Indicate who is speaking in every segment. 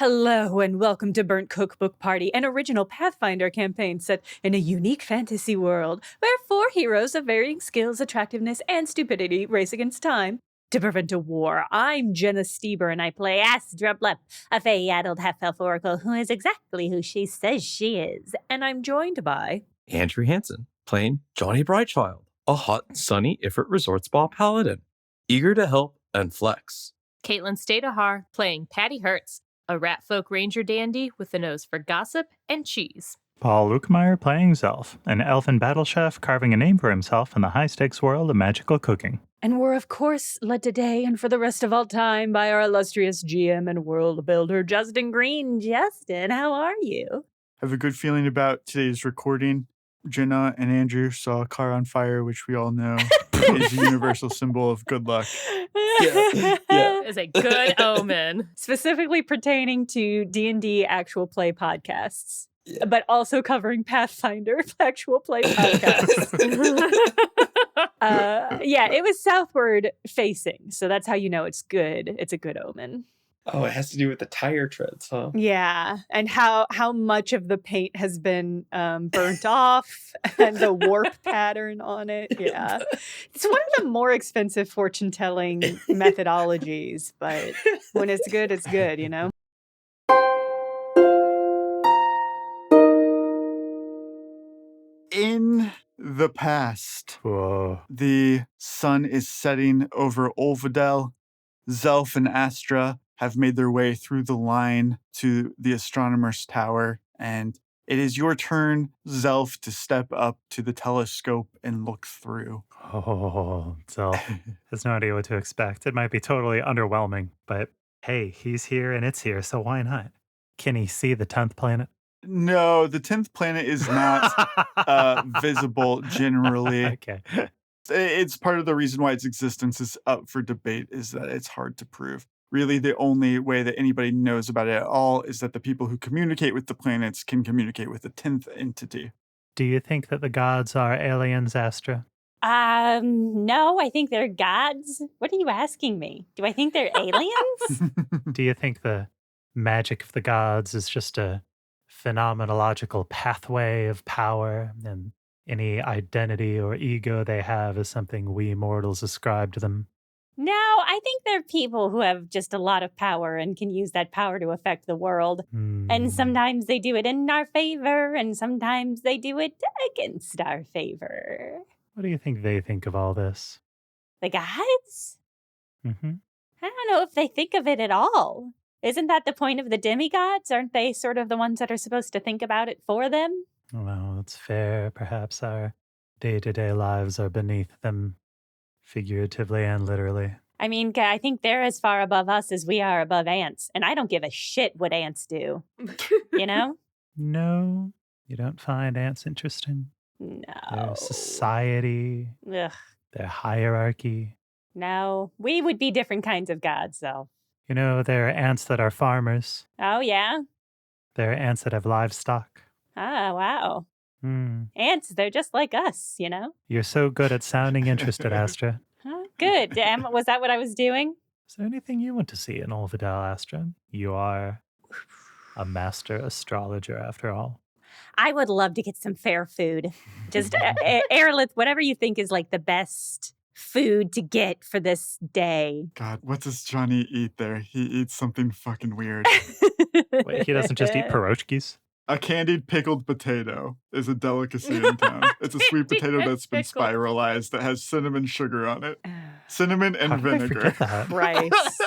Speaker 1: Hello and welcome to Burnt Cookbook Party, an original Pathfinder campaign set in a unique fantasy world where 4 heroes of varying skills, attractiveness, and stupidity race against time to prevent a war. I'm Jenna Stoeber and I play Astra, a fey-addled half-elf oracle who is exactly who she says she is. And I'm joined by...
Speaker 2: Andrew Hansen, playing Johnny Brightchild, a hot, sunny Ifrit Resort Spa paladin, eager to help and flex.
Speaker 3: Caitlin Stayduhar, playing Patty Hertz, a ratfolk ranger dandy with a nose for gossip and cheese.
Speaker 4: Paul Luetkemeyer playing Zelf, an elfin battle chef carving a name for himself in the high-stakes world of magical cooking.
Speaker 1: And we're, of course, led today and for the rest of all time by our illustrious GM and world builder, Justin Green. Justin, how are you?
Speaker 5: I have a good feeling about today's recording. Jenna and Andrew saw a car on fire, which we all know is a universal symbol of good luck.
Speaker 3: Yeah. Is a good omen.
Speaker 1: Specifically pertaining to D&D actual play podcasts, but also covering Pathfinder actual play podcasts. It was southward facing, so that's how you know it's good. It's a good omen.
Speaker 2: Oh, it has to do with the tire treads, huh?
Speaker 1: Yeah, and how much of the paint has been burnt off and the warp pattern on it. Yeah, it's one of the more expensive fortune-telling methodologies, but when it's good, you know?
Speaker 5: In the past,
Speaker 4: Whoa.
Speaker 5: the sun is setting over Olvidel. Zelf and Astra have made their way through the line to the astronomer's tower, and it is your turn, Zelf, to step up to the telescope and look through.
Speaker 4: Oh, Zelf has no idea what to expect. It might be totally underwhelming, but hey, he's here and it's here, so why not? Can he see the 10th planet?
Speaker 5: No, the 10th planet is not visible generally.
Speaker 4: Okay.
Speaker 5: It's part of the reason why its existence is up for debate, is that it's hard to prove. Really, the only way that anybody knows about it at all is that the people who communicate with the planets can communicate with the 10th entity.
Speaker 4: Do you think that the gods are aliens, Astra?
Speaker 1: No, I think they're gods. What are you asking me? Do I think they're aliens?
Speaker 4: Do you think the magic of the gods is just a phenomenological pathway of power, and any identity or ego they have is something we mortals ascribe to them?
Speaker 1: No, I think they're people who have just a lot of power and can use that power to affect the world. And sometimes they do it in our favor, and sometimes they do it against our favor.
Speaker 4: What do you think they think of all this?
Speaker 1: The gods?
Speaker 4: Mm-hmm.
Speaker 1: I don't know if they think of it at all. Isn't that the point of the demigods? Aren't they sort of the ones that are supposed to think about it for them?
Speaker 4: Well, it's fair. Perhaps our day-to-day lives are beneath them, figuratively and literally.
Speaker 1: I mean, I think they're as far above us as we are above ants, and I don't give a shit what ants do. You know?
Speaker 4: No, you don't find ants interesting?
Speaker 1: No.
Speaker 4: Their society,
Speaker 1: Ugh.
Speaker 4: their hierarchy.
Speaker 1: No. We would be different kinds of gods, though.
Speaker 4: You know, there are ants that are farmers.
Speaker 1: Oh, yeah?
Speaker 4: There are ants that have livestock.
Speaker 1: Ah, wow.
Speaker 4: Hmm.
Speaker 1: Ants, they're just like us, you know?
Speaker 4: You're so good at sounding interested, Astra.
Speaker 1: Huh? Good. Was that what I was doing?
Speaker 4: Is there anything you want to see in Olvidel, Astra? You are a master astrologer, after all.
Speaker 1: I would love to get some fair food. Just airlith, whatever you think is like the best food to get for this day.
Speaker 5: God, what does Johnny eat there? He eats something fucking weird.
Speaker 4: Wait, he doesn't just eat pierogies?
Speaker 5: A candied pickled potato is a delicacy in town. It's a sweet potato that's been spiralized that has cinnamon sugar on it. Cinnamon and
Speaker 4: How did I
Speaker 5: vinegar.
Speaker 4: forget that?
Speaker 1: Rice.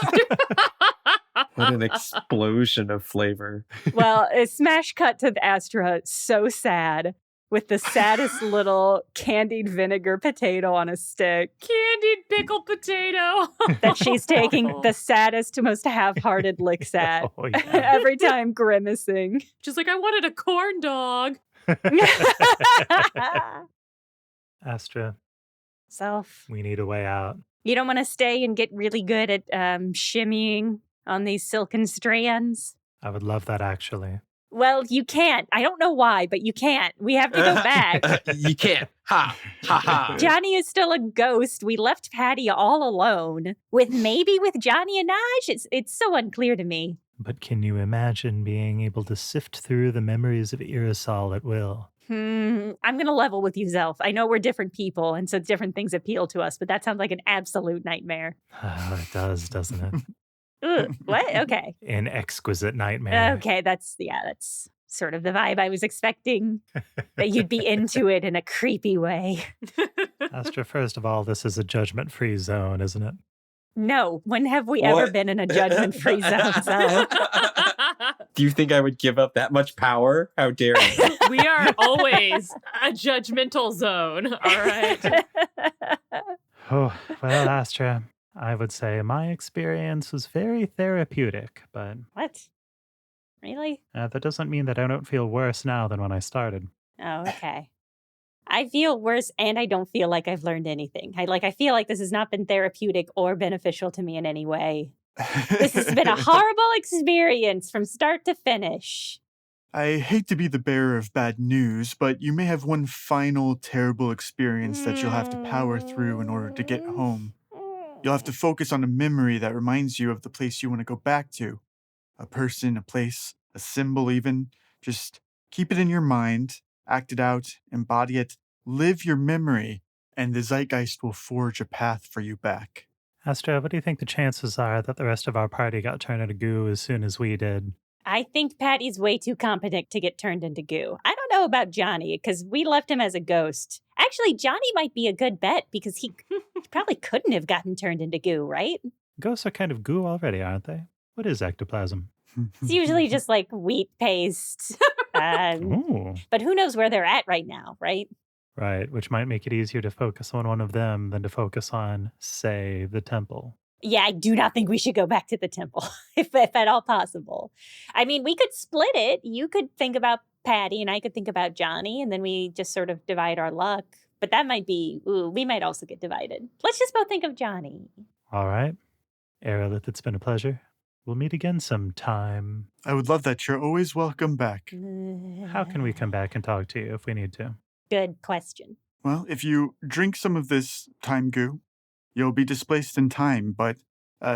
Speaker 2: What an explosion of flavor.
Speaker 1: Well, a smash cut to the Astra, so sad, with the saddest little candied vinegar potato on a stick.
Speaker 3: Candied pickled potato.
Speaker 1: That she's taking the saddest, most half-hearted licks at.
Speaker 4: Oh, yeah.
Speaker 1: Every time grimacing.
Speaker 3: Just like, I wanted a corn dog.
Speaker 4: Astra,
Speaker 1: Zelf,
Speaker 4: we need a way out.
Speaker 1: you don't want to stay and get really good at shimmying on these silken strands?
Speaker 4: I would love that, actually.
Speaker 1: Well, you can't. I don't know why, but you can't. We have to go back.
Speaker 2: You can't. Ha. Ha ha.
Speaker 1: Johnny is still a ghost. We left Patty all alone. With Johnny and Naj? It's so unclear to me.
Speaker 4: But can you imagine being able to sift through the memories of Irisol at will?
Speaker 1: I'm going to level with you, Zelf. I know we're different people, and so different things appeal to us, but that sounds like an absolute nightmare.
Speaker 4: It does, doesn't it?
Speaker 1: Ugh, what? Okay.
Speaker 4: An exquisite nightmare.
Speaker 1: Okay, that's sort of the vibe I was expecting. That you'd be into it in a creepy way.
Speaker 4: Astra, first of all, this is a judgment-free zone, isn't it?
Speaker 1: No, when have we ever
Speaker 2: What?
Speaker 1: been in a judgment-free zone, Zelf?
Speaker 2: Do you think I would give up that much power? How dare you?
Speaker 3: We are always a judgmental zone, all right?
Speaker 4: Oh, well, Astra, I would say my experience was very therapeutic, but
Speaker 1: What? Really?
Speaker 4: that doesn't mean that I don't feel worse now than when I started.
Speaker 1: Oh, okay. I feel worse, and I don't feel like I've learned anything. I feel like this has not been therapeutic or beneficial to me in any way. This has been a horrible experience from start to finish.
Speaker 5: I hate to be the bearer of bad news, but you may have one final terrible experience that you'll have to power through in order to get home. You'll have to focus on a memory that reminds you of the place you want to go back to. A person, a place, a symbol even. Just keep it in your mind, act it out, embody it, live your memory, and the zeitgeist will forge a path for you back.
Speaker 4: Astra, what do you think the chances are that the rest of our party got turned into goo as soon as we did?
Speaker 1: I think Patty's way too competent to get turned into goo. I don't know about Johnny, because we left him as a ghost. Actually, Johnny might be a good bet, because he probably couldn't have gotten turned into goo, right?
Speaker 4: Ghosts are kind of goo already, aren't they? What is ectoplasm?
Speaker 1: It's usually just like wheat paste.
Speaker 4: Ooh.
Speaker 1: But who knows where they're at right now, right?
Speaker 4: Right, which might make it easier to focus on one of them than to focus on, say, the temple.
Speaker 1: Yeah, I do not think we should go back to the temple, if at all possible. I mean, we could split it. You could think about Patty and I could think about Johnny, and then we just sort of divide our luck. But that might be, we might also get divided. Let's just both think of Johnny.
Speaker 4: All right. Aerolith, it's been a pleasure. We'll meet again sometime.
Speaker 5: I would love that. You're always welcome back.
Speaker 4: How can we come back and talk to you if we need to?
Speaker 1: Good question.
Speaker 5: Well, if you drink some of this time goo, you'll be displaced in time, but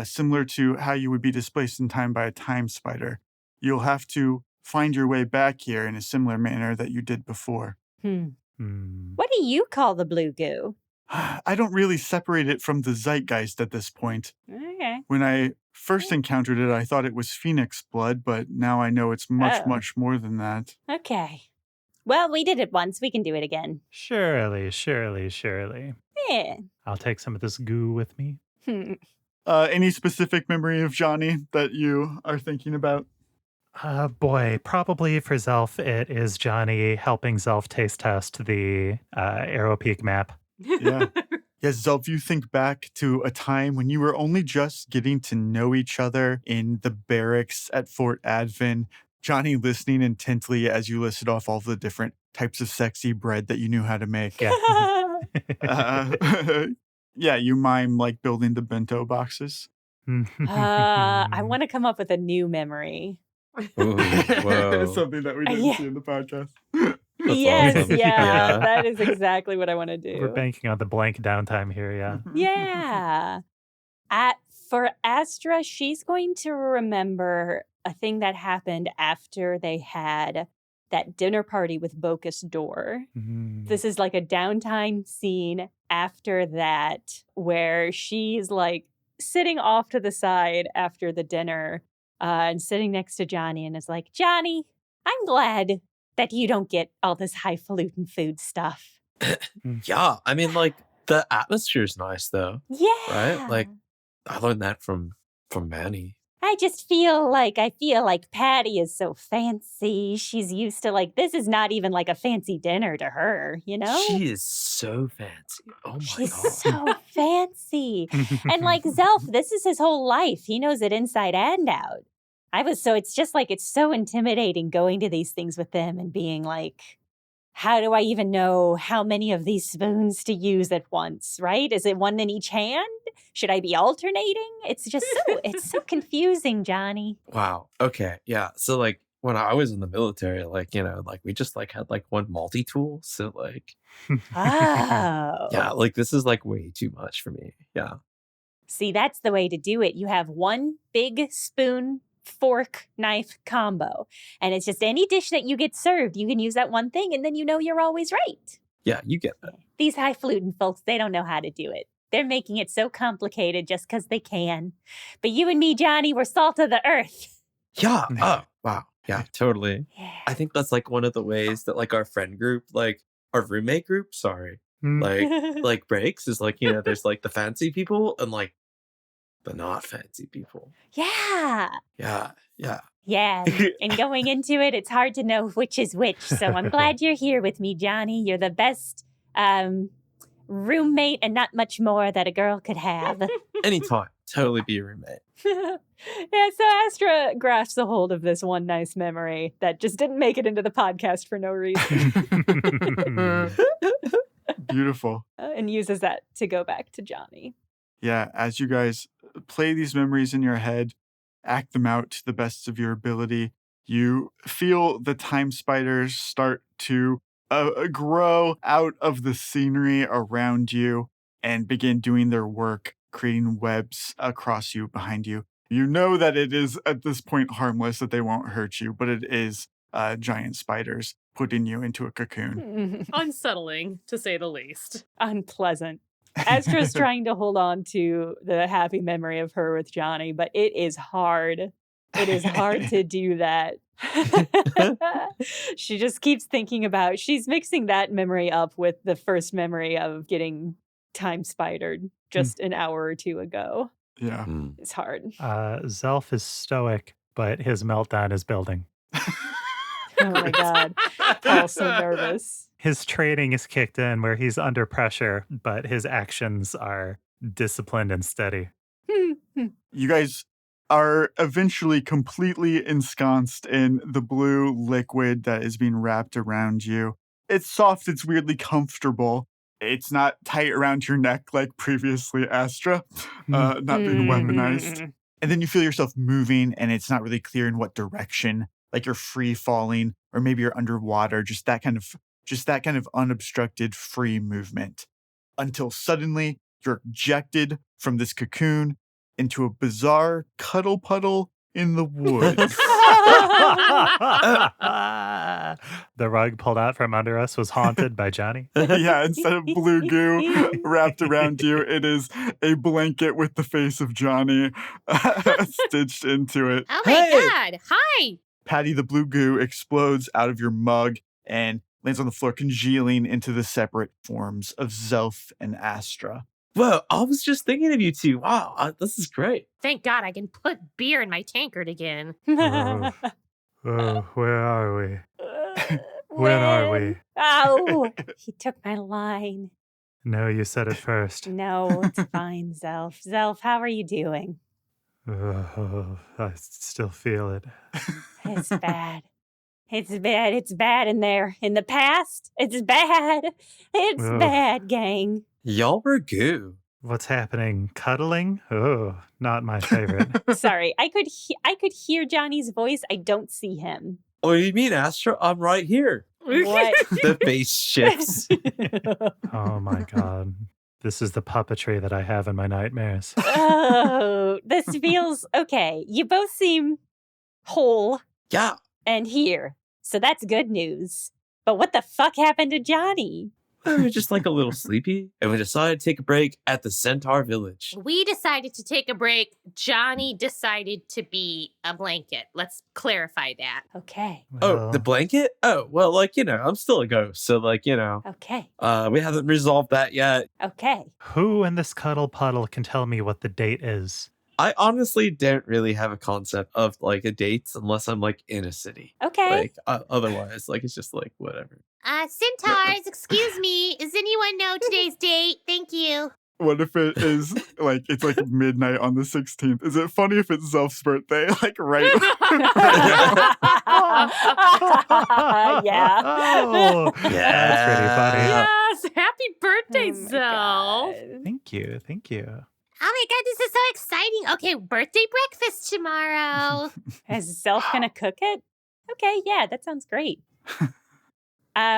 Speaker 5: similar to how you would be displaced in time by a time spider, you'll have to find your way back here in a similar manner that you did before.
Speaker 1: What do you call the blue goo?
Speaker 5: I don't really separate it from the zeitgeist at this point.
Speaker 1: Okay.
Speaker 5: When I first encountered it, I thought it was phoenix blood, but now I know it's much,
Speaker 1: Oh.
Speaker 5: much more than that.
Speaker 1: Okay. Well, we did it once. We can do it again.
Speaker 4: Surely.
Speaker 1: Yeah.
Speaker 4: I'll take some of this goo with me.
Speaker 5: Any specific memory of Johnny that you are thinking about?
Speaker 4: Boy, probably for Zelf, it is Johnny helping Zelf taste test the Arrow Peak map.
Speaker 5: Yeah. Yes, Zelf, you think back to a time when you were only just getting to know each other in the barracks at Fort Advin. Johnny listening intently as you listed off all the different types of sexy bread that you knew how to make.
Speaker 4: Yeah.
Speaker 5: Yeah, you mime like building the bento boxes.
Speaker 1: I want to come up with a new memory.
Speaker 2: Ooh, whoa.
Speaker 5: Something that we didn't
Speaker 1: Yeah.
Speaker 5: see in the podcast.
Speaker 2: That's
Speaker 1: Yes,
Speaker 2: awesome.
Speaker 1: yeah, that is exactly what I want to do.
Speaker 4: We're banking on the blank downtime here, yeah.
Speaker 1: Yeah. For Astra, she's going to remember a thing that happened after they had that dinner party with Bocus Door. This is like a downtime scene after that where she's like sitting off to the side after the dinner and sitting next to Johnny and is like, Johnny, I'm glad that you don't get all this highfalutin food stuff.
Speaker 2: Yeah, I mean, like, the atmosphere's nice, though,
Speaker 1: Yeah.
Speaker 2: right? Like, I learned that from Manny.
Speaker 1: I just feel like Patty is so fancy. She's used to this is not even like a fancy dinner to her, you know?
Speaker 2: She is so fancy. Oh my
Speaker 1: She's
Speaker 2: god.
Speaker 1: so fancy. And Zelf, this is his whole life. He knows it inside and out. It's just it's so intimidating going to these things with them and being like, how do I even know how many of these spoons to use at once, right? Is it one in each hand? Should I be alternating? It's just it's so confusing, Johnny.
Speaker 2: Wow. Okay. Yeah. So like when I was in the military, we just had one multi-tool. So
Speaker 1: Oh.
Speaker 2: yeah, this is way too much for me. Yeah.
Speaker 1: See, that's the way to do it. You have one big spoon fork knife combo. And it's just any dish that you get served, you can use that one thing and then you know you're always right.
Speaker 2: Yeah, you get that.
Speaker 1: These highfalutin folks, they don't know how to do it. They're making it so complicated just because they can. But you and me, Janni, we're salt of the earth.
Speaker 2: Yeah. Oh, wow. Yeah, totally.
Speaker 1: Yeah.
Speaker 2: I think that's like one of the ways that like our friend group, like our roommate group, like breaks is like, there's like the fancy people and like the not fancy people.
Speaker 1: Yeah.
Speaker 2: Yeah. Yeah.
Speaker 1: Yeah. And going into it, it's hard to know which is which. So I'm glad you're here with me, Janni. You're the best roommate and not much more that a girl could have.
Speaker 2: Anytime. Totally be a roommate.
Speaker 1: Yeah, so Astra grasps a hold of this one nice memory that just didn't make it into the podcast for no reason.
Speaker 5: Beautiful.
Speaker 1: And uses that to go back to Janni.
Speaker 5: Yeah, as you guys play these memories in your head, act them out to the best of your ability, you feel the time spiders start to grow out of the scenery around you and begin doing their work, creating webs across you, behind you. You know that it is at this point harmless, that they won't hurt you, but it is giant spiders putting you into a cocoon.
Speaker 3: Unsettling, to say the least.
Speaker 1: Unpleasant. Astra's trying to hold on to the happy memory of her with Janni, but it is hard. It is hard to do that. She just keeps thinking about, she's mixing that memory up with the first memory of getting time spidered just an hour or two ago.
Speaker 5: Yeah.
Speaker 1: It's hard.
Speaker 4: Zelf is stoic, but his meltdown is building.
Speaker 1: Oh my God. Paul's so nervous.
Speaker 4: His training is kicked in where he's under pressure, but his actions are disciplined and steady.
Speaker 5: You guys are eventually completely ensconced in the blue liquid that is being wrapped around you. It's soft, it's weirdly comfortable. It's not tight around your neck like previously, Astra, not being weaponized. And then you feel yourself moving, and it's not really clear in what direction, like you're free falling, or maybe you're underwater, just that kind of unobstructed free movement. Until suddenly you're ejected from this cocoon into a bizarre cuddle puddle in the woods.
Speaker 4: The rug pulled out from under us was haunted by Janni.
Speaker 5: Yeah, instead of blue goo wrapped around you, it is a blanket with the face of Janni stitched into it.
Speaker 3: Oh my God. Hi.
Speaker 5: Patty, the blue goo explodes out of your mug and lands on the floor, congealing into the separate forms of Zelf and Astra.
Speaker 2: Well, I was just thinking of you two. Wow, this is great.
Speaker 3: Thank God I can put beer in my tankard again.
Speaker 4: Where are we? When are we?
Speaker 1: Oh, he took my line.
Speaker 4: No, you said it first.
Speaker 1: No, it's fine, Zelf. Zelf, how are you doing?
Speaker 4: I still feel it.
Speaker 1: It's bad. It's bad. It's bad in there. In the past, it's bad. It's bad, gang.
Speaker 2: Y'all were goo.
Speaker 4: What's happening? Cuddling? Oh, not my favorite.
Speaker 1: Sorry, I could hear Johnny's voice. I don't see him.
Speaker 2: Oh, you mean Astra? I'm right here.
Speaker 1: What?
Speaker 2: The face shifts.
Speaker 4: Oh my God. This is the puppetry that I have in my nightmares.
Speaker 1: Oh, this feels okay. You both seem whole
Speaker 2: Yeah.
Speaker 1: and here. So that's good news. But what the fuck happened to Janni?
Speaker 2: We were just like a little sleepy, and we decided to take a break at the Centaur Village.
Speaker 3: We decided to take a break. Johnny decided to be a blanket. Let's clarify that.
Speaker 1: Okay.
Speaker 2: Oh, the blanket? Oh, well, I'm still a ghost, so
Speaker 1: Okay.
Speaker 2: we haven't resolved that yet.
Speaker 1: Okay.
Speaker 4: Who in this cuddle puddle can tell me what the date is?
Speaker 2: I honestly don't really have a concept of a date unless I'm in a city.
Speaker 1: Okay.
Speaker 2: Otherwise, it's just whatever.
Speaker 3: Centaurs, excuse me. Does anyone know today's date? Thank you.
Speaker 5: What if it is it's midnight on the 16th? Is it funny if it's Zelf's birthday? Right.
Speaker 1: Yeah.
Speaker 4: Oh,
Speaker 2: Yeah.
Speaker 4: That's pretty funny.
Speaker 3: Yes, happy birthday,
Speaker 1: Oh my
Speaker 3: Zelf.
Speaker 1: God.
Speaker 4: Thank you. Thank you.
Speaker 3: Oh my God, this is so exciting. Okay, birthday breakfast tomorrow.
Speaker 1: Is Zelf gonna cook it? Okay, yeah, that sounds great.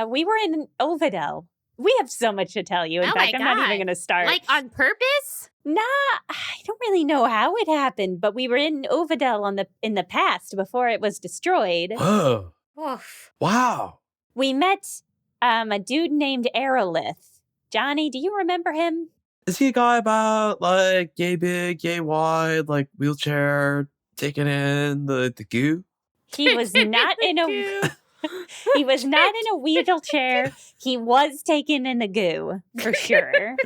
Speaker 1: We were in Ovidel We have so much to tell you. In
Speaker 6: Oh
Speaker 1: fact,
Speaker 6: my
Speaker 1: I'm not even
Speaker 6: God.
Speaker 1: going to start.
Speaker 6: Like on purpose?
Speaker 1: Nah, I don't really know how it happened, but we were in Ovidel in the past before it was destroyed.
Speaker 2: Whoa.
Speaker 6: Oof.
Speaker 2: Wow.
Speaker 1: We met a dude named Aerolith. Johnny, do you remember him?
Speaker 2: Is he a guy about like yay big, yay wide, like wheelchair, taking in the goo?
Speaker 1: He was not in a he was not in a wheelchair. He was taken in the goo, for sure.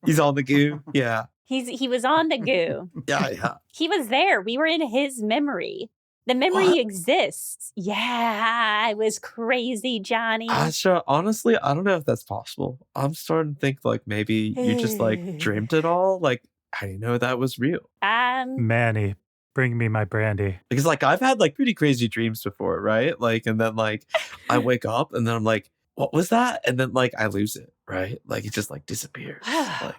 Speaker 2: He's on the goo. Yeah.
Speaker 1: He was on the goo.
Speaker 2: Yeah.
Speaker 1: He was there. We were in his memory. The memory
Speaker 2: What?
Speaker 1: exists. Yeah, it was crazy, Johnny.
Speaker 2: Astra, honestly, I don't know if that's possible. I'm starting to think like maybe you just like dreamt it all. Like, how do you know that was real?
Speaker 4: Manny, bring me my brandy.
Speaker 2: Because like I've had like pretty crazy dreams before, right? Like, and then like I wake up and then I'm like, what was that? And then like I lose it, right? Like it just like disappears. Like,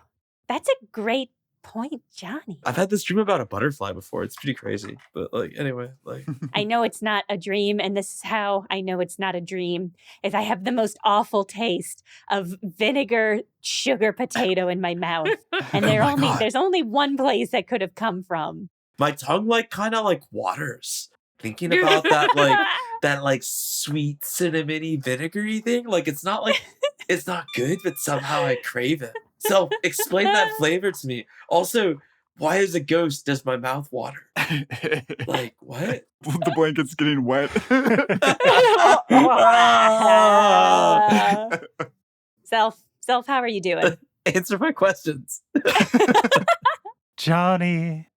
Speaker 1: That's a great point, Johnny.
Speaker 2: I've had this dream about a butterfly before. It's pretty crazy. But like anyway, like
Speaker 1: I know it's not a dream, and this is how I know it's not a dream, is I have the most awful taste of vinegar sugar potato in my mouth. And
Speaker 2: Oh my God.
Speaker 1: there's only one place that could have come from.
Speaker 2: my tongue like kind of like waters. Thinking about that like sweet cinnamony vinegary thing. Like it's not good, but somehow I crave it. So explain that flavor to me. Also, why as a ghost does my mouth water? Like what?
Speaker 5: The blanket's getting wet.
Speaker 1: Zelf, how are you doing?
Speaker 2: Answer my questions.
Speaker 4: Johnny,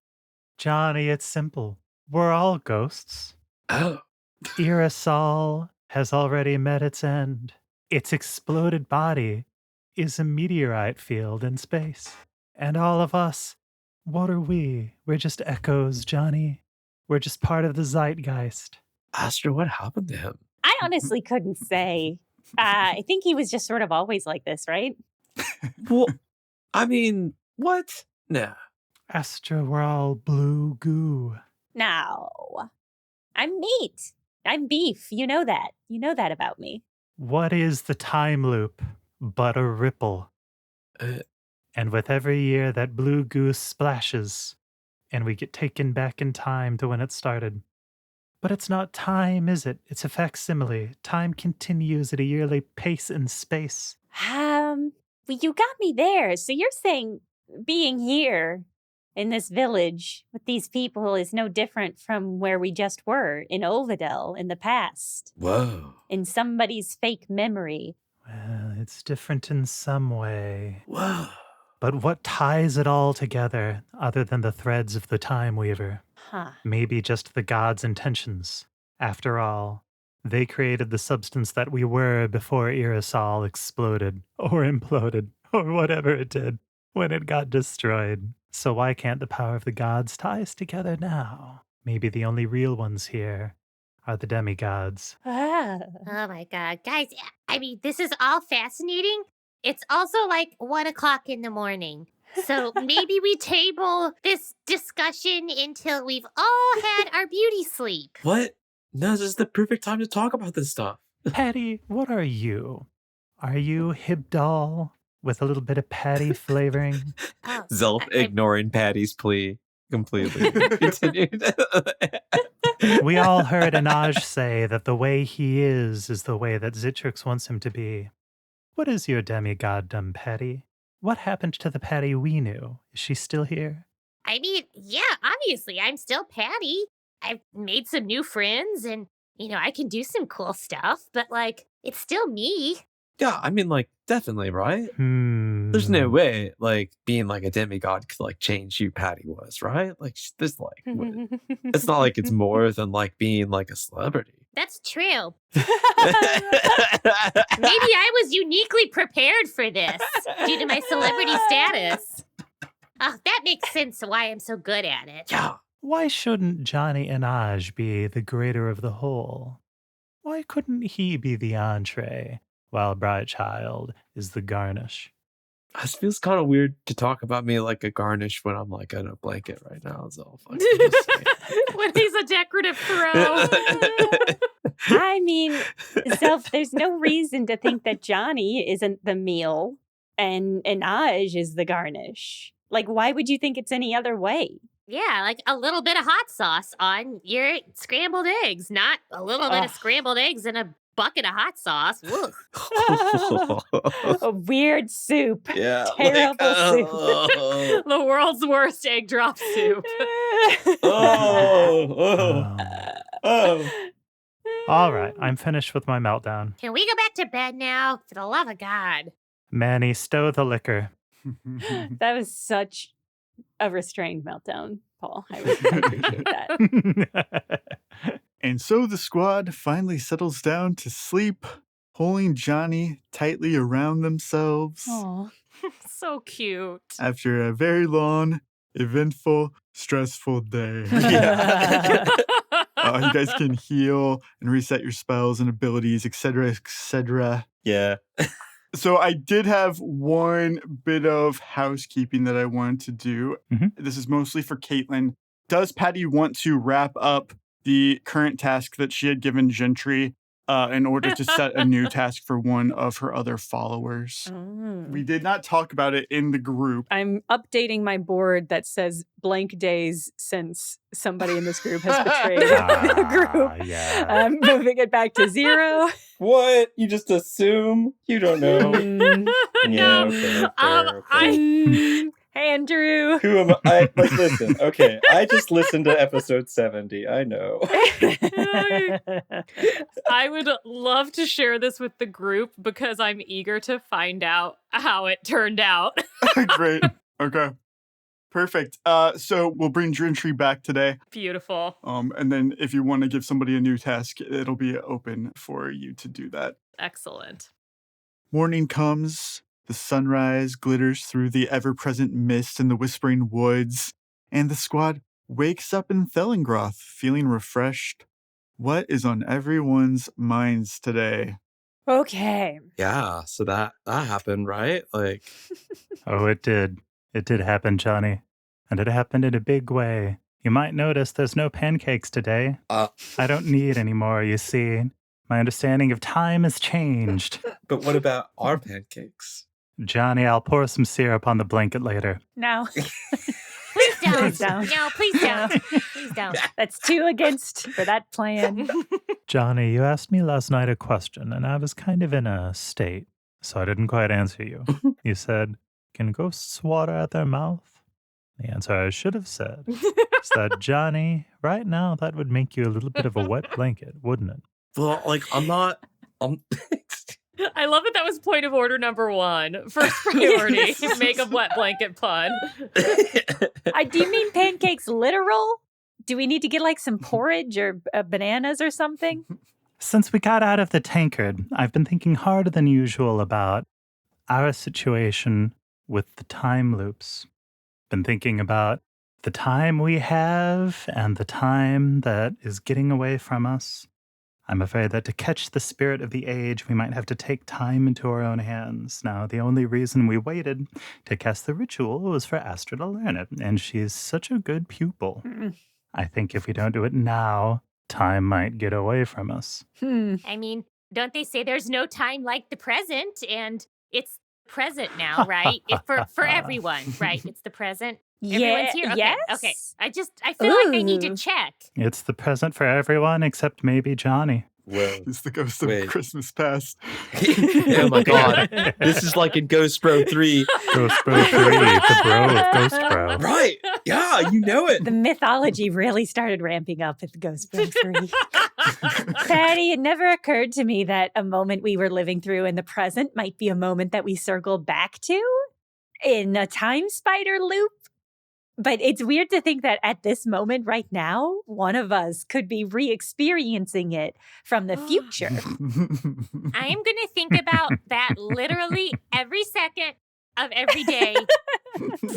Speaker 4: it's simple. We're all ghosts.
Speaker 2: Oh.
Speaker 4: Irisal has already met its end. Its exploded body is a meteorite field in space. And all of us, what are we? We're just echoes, Johnny. We're just part of the zeitgeist.
Speaker 2: Astra, what happened to him?
Speaker 1: I honestly couldn't say. I think he was just sort of always like this, right?
Speaker 2: Well, I mean, what? Nah.
Speaker 4: Astra, we're all blue goo.
Speaker 1: No. I'm meat. I'm beef. You know that. You know that about me.
Speaker 4: What is the time loop but a ripple?
Speaker 2: Uh,
Speaker 4: And with every year that blue goose splashes, and we get taken back in time to when it started. But it's not time, is it? It's a facsimile. Time continues at a yearly pace in space.
Speaker 1: Well, you got me there. So you're saying being here in this village with these people is no different from where we just were in Ovidel in the past,
Speaker 2: Whoa.
Speaker 1: in somebody's fake memory.
Speaker 4: Well, it's different in some way.
Speaker 2: Whoa.
Speaker 4: But what ties it all together, other than the threads of the Time Weaver?
Speaker 1: Huh.
Speaker 4: Maybe just the gods' intentions. After all, they created the substance that we were before Irisal exploded, or imploded, or whatever it did when it got destroyed. So why can't the power of the gods tie us together now? Maybe the only real ones here are the demigods.
Speaker 1: Ah.
Speaker 6: Oh my God. Guys, I mean, this is all fascinating. It's also like 1 o'clock in the morning. So maybe we table this discussion until we've all had our beauty sleep.
Speaker 2: What? No, this is the perfect time to talk about this stuff.
Speaker 4: Patty, what are you? Are you Hibdal with a little bit of Patty flavoring?
Speaker 6: Oh,
Speaker 2: Zelf ignoring Patty's plea completely. Continued.
Speaker 4: We all heard Anaj say that the way he is the way that Zitrix wants him to be. What is your demigoddom, Patty? What happened to the Patty we knew? Is she still here?
Speaker 6: I mean, yeah, obviously, I'm still Patty. I've made some new friends and, I can do some cool stuff, but, it's still me.
Speaker 2: Yeah, I mean, like, definitely, right? There's no way, like, being like a demigod could like change who Patty was, right? Like, there's like, it's not like it's more than like being like a celebrity.
Speaker 6: That's true. Maybe I was uniquely prepared for this due to my celebrity status. Oh, that makes sense why I'm so good at it.
Speaker 2: Yeah.
Speaker 4: Why shouldn't Johnny Anaj be the greater of the whole? Why couldn't he be the entree, while Bright Child is the garnish?
Speaker 2: This feels kind of weird to talk about me like a garnish when I'm like in a blanket right now. So
Speaker 3: When he's a decorative throw.
Speaker 1: I mean, Zelf, there's no reason to think that Janni isn't the meal and Aj is the garnish. Like, why would you think it's any other way?
Speaker 6: Yeah, like a little bit of hot sauce on your scrambled eggs, not a little bit of scrambled eggs in a bucket of hot sauce. Ugh.
Speaker 1: A weird soup.
Speaker 2: Yeah.
Speaker 1: Terrible soup.
Speaker 2: Oh.
Speaker 3: The world's worst egg drop soup.
Speaker 2: Oh.
Speaker 4: All right, I'm finished with my meltdown.
Speaker 6: Can we go back to bed now? For the love of God.
Speaker 4: Manny, stow the liquor.
Speaker 1: That was such a restrained meltdown, Paul. I appreciate that.
Speaker 5: And so the squad finally settles down to sleep, pulling Janni tightly around themselves
Speaker 1: Aw.
Speaker 3: So cute.
Speaker 5: after a very long, eventful, stressful day.
Speaker 2: Yeah.
Speaker 5: You guys can heal and reset your spells and abilities, etc., etc.
Speaker 2: Yeah.
Speaker 5: So I did have one bit of housekeeping that I wanted to do.
Speaker 4: Mhm.
Speaker 5: This is mostly for Caitlin. Does Patty want to wrap up the current task that she had given Gentry in order to set a new task for one of her other followers? We did not talk about it in the group.
Speaker 1: I'm updating my board that says blank days since somebody in this group has betrayed the group.
Speaker 4: Yeah.
Speaker 1: I'm moving it back to 0.
Speaker 2: What? You just assume? You don't know.
Speaker 3: No.
Speaker 2: Okay,
Speaker 3: I
Speaker 1: Andrew.
Speaker 2: Who am I? Like, listen. Okay, I just listened to episode 70. I know.
Speaker 3: I would love to share this with the group because I'm eager to find out how it turned out.
Speaker 5: Great. Okay. Perfect. So we'll bring Gentry back today.
Speaker 3: Beautiful.
Speaker 5: And then if you want to give somebody a new task, it'll be open for you to do that.
Speaker 3: Excellent.
Speaker 5: Morning comes, the sunrise glitters through the ever-present mist in the whispering woods, and the squad wakes up in Thellingroth feeling refreshed. What is on everyone's minds today?
Speaker 1: Okay.
Speaker 2: Yeah. So that happened, right? Like.
Speaker 4: Oh, it did. It did happen, Johnny. And it happened in a big way. You might notice there's no pancakes today. I don't need any more, you see. My understanding of time has changed.
Speaker 2: But what about our pancakes?
Speaker 4: Johnny, I'll pour some syrup on the blanket later.
Speaker 1: No.
Speaker 6: Please don't.
Speaker 1: Please don't.
Speaker 6: No, please don't. Please don't.
Speaker 1: That's 2 against for that plan.
Speaker 4: Johnny, you asked me last night a question, and I was kind of in a state, so I didn't quite answer you. You said, can ghosts water at their mouth? The answer I should have said is that, Johnny, right now that would make you a little bit of a wet blanket, wouldn't it?
Speaker 2: Well, like, I'm not.
Speaker 3: I love that was point of order number 1. First priority, make a wet blanket pun.
Speaker 1: Do you mean pancakes literal? Do we need to get like some porridge or bananas or something?
Speaker 4: Since we got out of the tankard, I've been thinking harder than usual about our situation with the time loops. Been thinking about the time we have and the time that is getting away from us. I'm afraid that to catch the spirit of the age, we might have to take time into our own hands. Now, the only reason we waited to cast the ritual was for Astra to learn it, and she's such a good pupil. I think if we don't do it now, time might get away from us.
Speaker 6: I mean, don't they say there's no time like the present? And it's present now, right? For everyone, right? It's the present. Everyone's here? Okay,
Speaker 1: yes.
Speaker 6: okay. I feel like I need to check.
Speaker 4: It's the present for everyone except maybe Johnny.
Speaker 2: Whoa.
Speaker 5: It's the ghost of
Speaker 2: Wait.
Speaker 5: Christmas past.
Speaker 2: Oh my god. This is like in Ghost Bro 3.
Speaker 4: Ghost Bro 3, the bro of Ghost Bro.
Speaker 2: Right. Yeah, you know it.
Speaker 1: The mythology really started ramping up with Ghost Bro 3. Patty, it never occurred to me that a moment we were living through in the present might be a moment that we circle back to in a time spider loop. But it's weird to think that at this moment right now, one of us could be re-experiencing it from the future.
Speaker 6: I am going to think about that literally every second of every day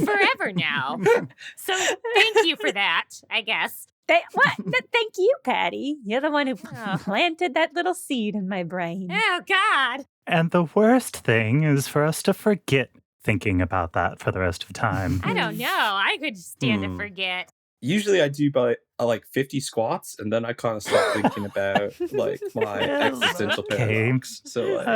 Speaker 6: forever now. So thank you for that, I guess.
Speaker 1: Thank you, Patty. You're the one who planted that little seed in my brain.
Speaker 6: Oh, God.
Speaker 4: And the worst thing is for us to forget thinking about that for the rest of time.
Speaker 6: I don't know. I could stand to forget.
Speaker 7: Usually I do by like 50 squats, and then I kind of start thinking about like my existential paradox. So like,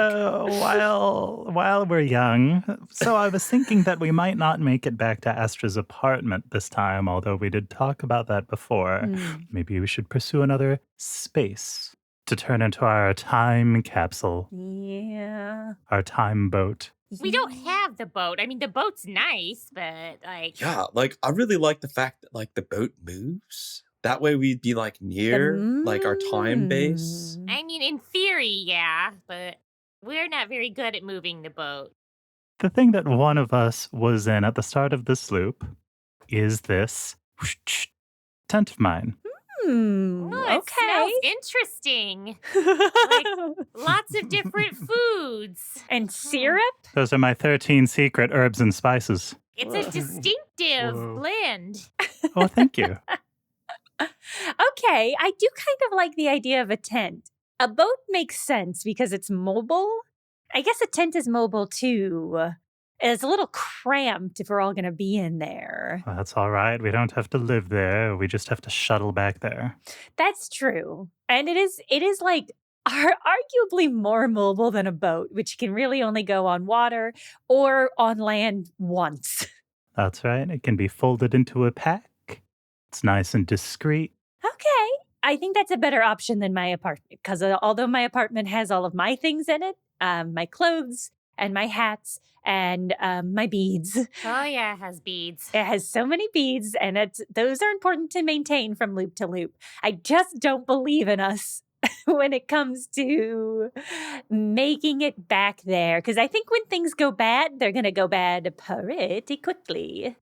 Speaker 4: while we're young, so I was thinking that we might not make it back to Astra's apartment this time, although we did talk about that before. Maybe we should pursue another space to turn into our time capsule,
Speaker 1: Yeah.
Speaker 4: our time boat.
Speaker 6: We don't have the boat. I mean, the boat's nice, but like...
Speaker 7: yeah, like I really like the fact that like the boat moves. That way we'd be like near like our time base.
Speaker 6: I mean, in theory, yeah, but we're not very good at moving the boat.
Speaker 4: The thing that one of us was in at the start of this loop is this tent of mine.
Speaker 6: Oh, it smells interesting. Like lots of different foods.
Speaker 1: And syrup?
Speaker 4: Those are my 13 secret herbs and spices.
Speaker 6: It's a distinctive blend.
Speaker 4: Oh, thank you.
Speaker 1: Okay, I do kind of like the idea of a tent. A boat makes sense because it's mobile. I guess a tent is mobile too. It's a little cramped if we're all going to be in there.
Speaker 4: Well, that's all right. We don't have to live there. We just have to shuttle back there.
Speaker 1: That's true. And it is like arguably more mobile than a boat, which can really only go on water or on land once.
Speaker 4: That's right. It can be folded into a pack. It's nice and discreet.
Speaker 1: Okay. I think that's a better option than my apartment because although my apartment has all of my things in it, my clothes and my hats and my beads.
Speaker 6: Oh, yeah, it has beads.
Speaker 1: It has so many beads, and those are important to maintain from loop to loop. I just don't believe in us when it comes to making it back there, because I think when things go bad, they're going to go bad pretty quickly.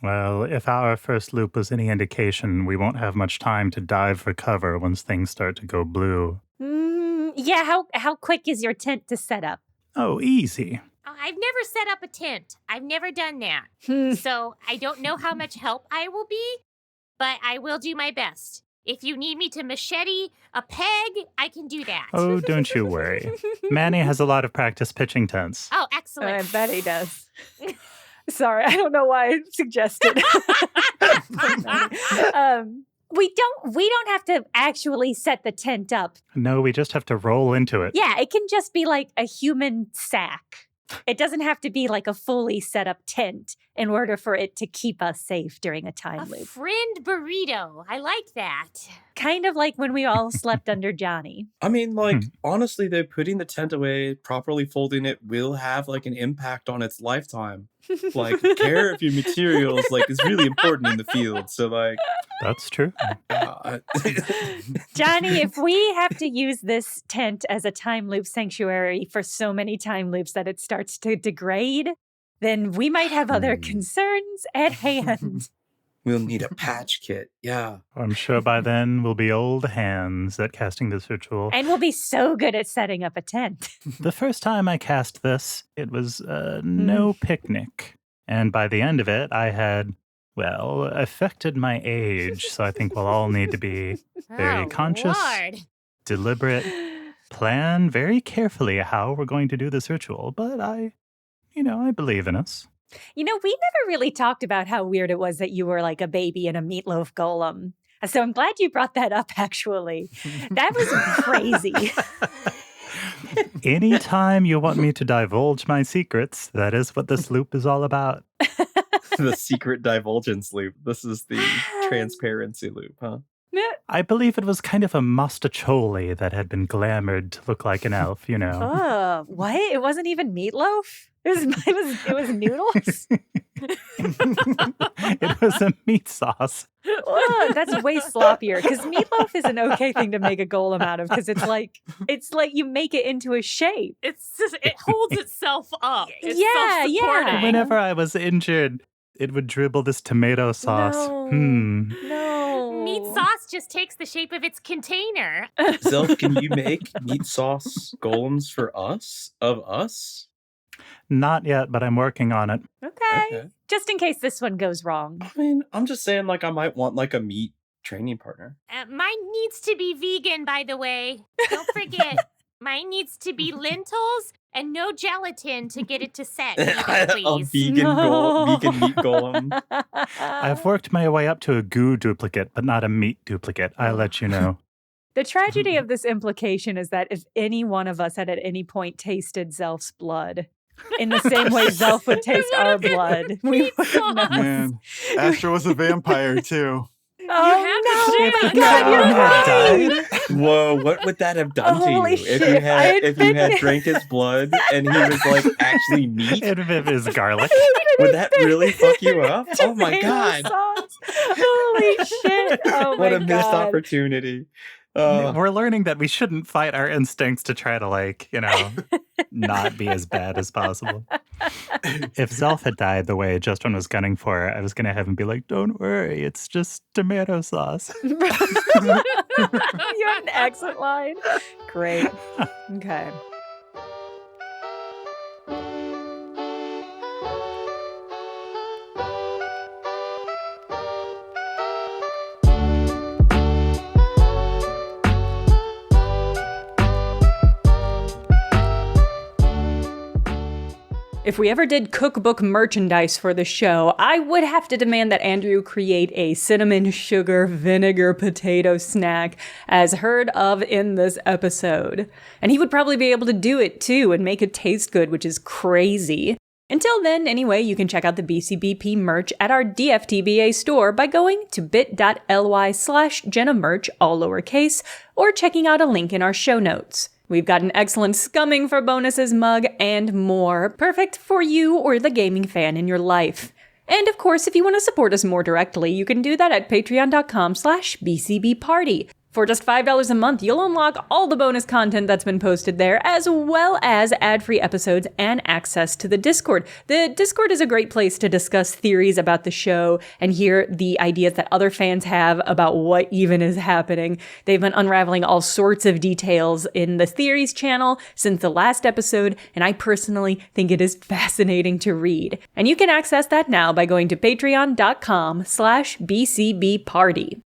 Speaker 4: Well, if our first loop was any indication, we won't have much time to dive for cover once things start to go blue.
Speaker 1: Yeah, how quick is your tent to set up?
Speaker 4: Oh, easy.
Speaker 6: Oh, I've never set up a tent. I've never done that. So I don't know how much help I will be, but I will do my best. If you need me to machete a peg, I can do that.
Speaker 4: Oh, don't you worry. Manny has a lot of practice pitching tents.
Speaker 6: Oh, excellent.
Speaker 1: I bet he does. Sorry, I don't know why I suggested. We don't have to actually set the tent up.
Speaker 4: No, we just have to roll into it.
Speaker 1: Yeah, it can just be like a human sack. It doesn't have to be like a fully set up tent in order for it to keep us safe during a time
Speaker 6: A
Speaker 1: loop.
Speaker 6: friend burrito. I like that.
Speaker 1: Kind of like when we all slept under Janni.
Speaker 7: I mean, like, honestly, though, putting the tent away, properly folding it will have, like, an impact on its lifetime. Like, care of your materials, like, is really important in the field. So, like...
Speaker 4: That's true.
Speaker 1: Janni, if we have to use this tent as a time loop sanctuary for so many time loops that it starts to degrade, then we might have other concerns at hand.
Speaker 7: We'll need a patch kit, yeah.
Speaker 4: I'm sure by then we'll be old hands at casting this ritual.
Speaker 1: And we'll be so good at setting up a tent.
Speaker 4: The first time I cast this, it was no picnic. And by the end of it, I had, well, affected my age. So I think we'll all need to be very conscious, deliberate, plan very carefully how we're going to do this ritual. But I believe in us.
Speaker 1: You know, we never really talked about how weird it was that you were like a baby in a meatloaf golem. So I'm glad you brought that up, actually. That was crazy.
Speaker 4: Anytime you want me to divulge my secrets, that is what this loop is all about.
Speaker 7: The secret divulgence loop. This is the transparency loop, huh?
Speaker 4: I believe it was kind of a mostaccioli that had been glamored to look like an elf, you know.
Speaker 1: Oh, what? It wasn't even meatloaf? It was noodles?
Speaker 4: It was a meat sauce.
Speaker 1: Oh, that's way sloppier because meatloaf is an okay thing to make a golem out of because it's like you make it into a shape.
Speaker 3: It's just, it holds itself up. It's
Speaker 1: Yeah.
Speaker 3: self-supporting.
Speaker 4: Whenever I was injured, it would dribble this tomato sauce.
Speaker 1: No.
Speaker 6: Meat sauce just takes the shape of its container.
Speaker 7: Zelf, can you make meat sauce golems for us? Of us?
Speaker 4: Not yet, but I'm working on it.
Speaker 1: Okay. Just in case this one goes wrong.
Speaker 7: I mean, I'm just saying, like, I might want, like, a meat training partner.
Speaker 6: Mine needs to be vegan, by the way. Don't forget. Mine needs to be lentils And no gelatin to get it to set, either,
Speaker 7: A
Speaker 6: please.
Speaker 7: vegan meat golem.
Speaker 4: I've worked my way up to a goo duplicate, but not a meat duplicate. I'll let you know.
Speaker 1: The tragedy of this implication is that if any one of us had at any point tasted Zelf's blood, in the same way Zelf would taste our blood, we would have known.
Speaker 5: Man, Astra was a vampire too.
Speaker 1: Oh
Speaker 3: have to
Speaker 1: no,
Speaker 3: say
Speaker 1: my
Speaker 3: that.
Speaker 1: God, you're
Speaker 4: Had
Speaker 1: right.
Speaker 4: died.
Speaker 7: Whoa, what would that have done
Speaker 1: Holy
Speaker 7: to you if
Speaker 1: shit,
Speaker 7: you
Speaker 1: if I had
Speaker 7: if you had
Speaker 1: been-
Speaker 7: drank his blood and he was like actually meat?
Speaker 4: And if it is garlic.
Speaker 7: Would that really fuck you up? Oh my
Speaker 1: Tomato
Speaker 7: god!
Speaker 1: sauce. Holy shit! Oh
Speaker 7: What
Speaker 1: my
Speaker 7: a missed
Speaker 1: God.
Speaker 7: opportunity.
Speaker 4: We're learning that we shouldn't fight our instincts to try to, not be as bad as possible. If Zelf had died the way Justin was gunning for, I was going to have him be like, don't worry, it's just tomato sauce.
Speaker 1: You had an exit line. Great. Okay. If we ever did cookbook merchandise for the show, I would have to demand that Andrew create a cinnamon sugar vinegar potato snack as heard of in this episode. And he would probably be able to do it too and make it taste good, which is crazy. Until then, anyway, you can check out the BCBP merch at our DFTBA store by going to bit.ly/JennaMerch, all lowercase, or checking out a link in our show notes. We've got an excellent Scumming for Bonuses mug and more, perfect for you or the gaming fan in your life. And of course, if you want to support us more directly, you can do that at patreon.com/BCBparty. For just $5 a month, you'll unlock all the bonus content that's been posted there, as well as ad-free episodes and access to the Discord. The Discord is a great place to discuss theories about the show and hear the ideas that other fans have about what even is happening. They've been unraveling all sorts of details in the Theories channel since the last episode, and I personally think it is fascinating to read. And you can access that now by going to patreon.com/BCBparty.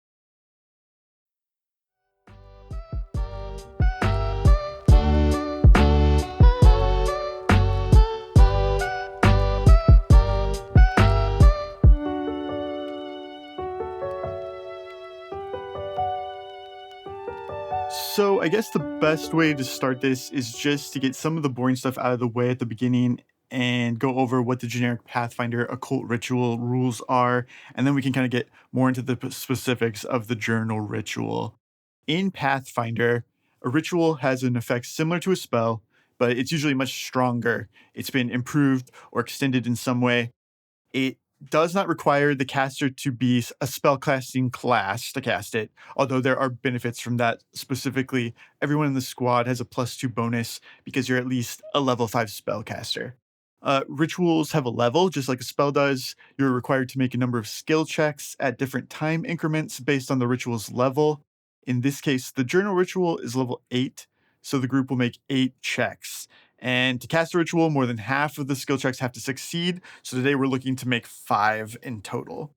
Speaker 5: So I guess the best way to start this is just to get some of the boring stuff out of the way at the beginning and go over what the generic Pathfinder occult ritual rules are, and then we can kind of get more into the specifics of the journal ritual. In Pathfinder, a ritual has an effect similar to a spell, but it's usually much stronger. It's been improved or extended in some way. It does not require the caster to be a spellcasting class to cast it, although there are benefits from that. Specifically, everyone in the squad has a +2 bonus because you're at least a level 5 spellcaster. Rituals have a level, just like a spell does. You're required to make a number of skill checks at different time increments based on the ritual's level. In this case, the journal ritual is level 8, so the group will make 8 checks. And to cast a ritual, more than half of the skill checks have to succeed, so today we're looking to make 5 in total.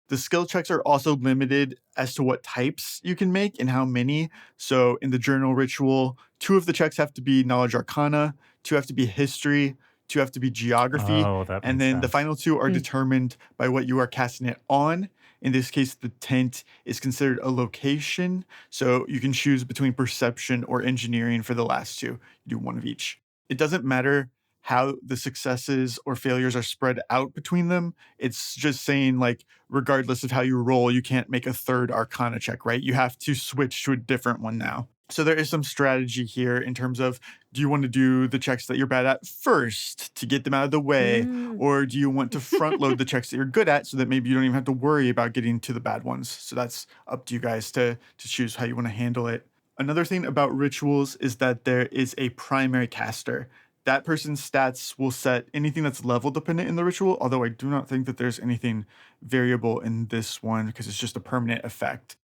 Speaker 5: The skill checks are also limited as to what types you can make and how many. So in the journal ritual, 2 of the checks have to be knowledge arcana, 2 have to be history, 2 have to be geography,
Speaker 4: Oh, that
Speaker 5: and
Speaker 4: makes
Speaker 5: then the
Speaker 4: sense.
Speaker 5: final 2 are determined by what you are casting it on. In this case, the tent is considered a location, so you can choose between perception or engineering for the last 2. You do 1 of each. It doesn't matter how the successes or failures are spread out between them. It's just saying, regardless of how you roll, you can't make a 3rd arcana check, right? You have to switch to a different one now. So there is some strategy here in terms of, do you want to do the checks that you're bad at first to get them out of the way? Or do you want to front load the checks that you're good at so that maybe you don't even have to worry about getting to the bad ones? So that's up to you guys to choose how you want to handle it. Another thing about rituals is that there is a primary caster. That person's stats will set anything that's level dependent in the ritual, although I do not think that there's anything variable in this one because it's just a permanent effect.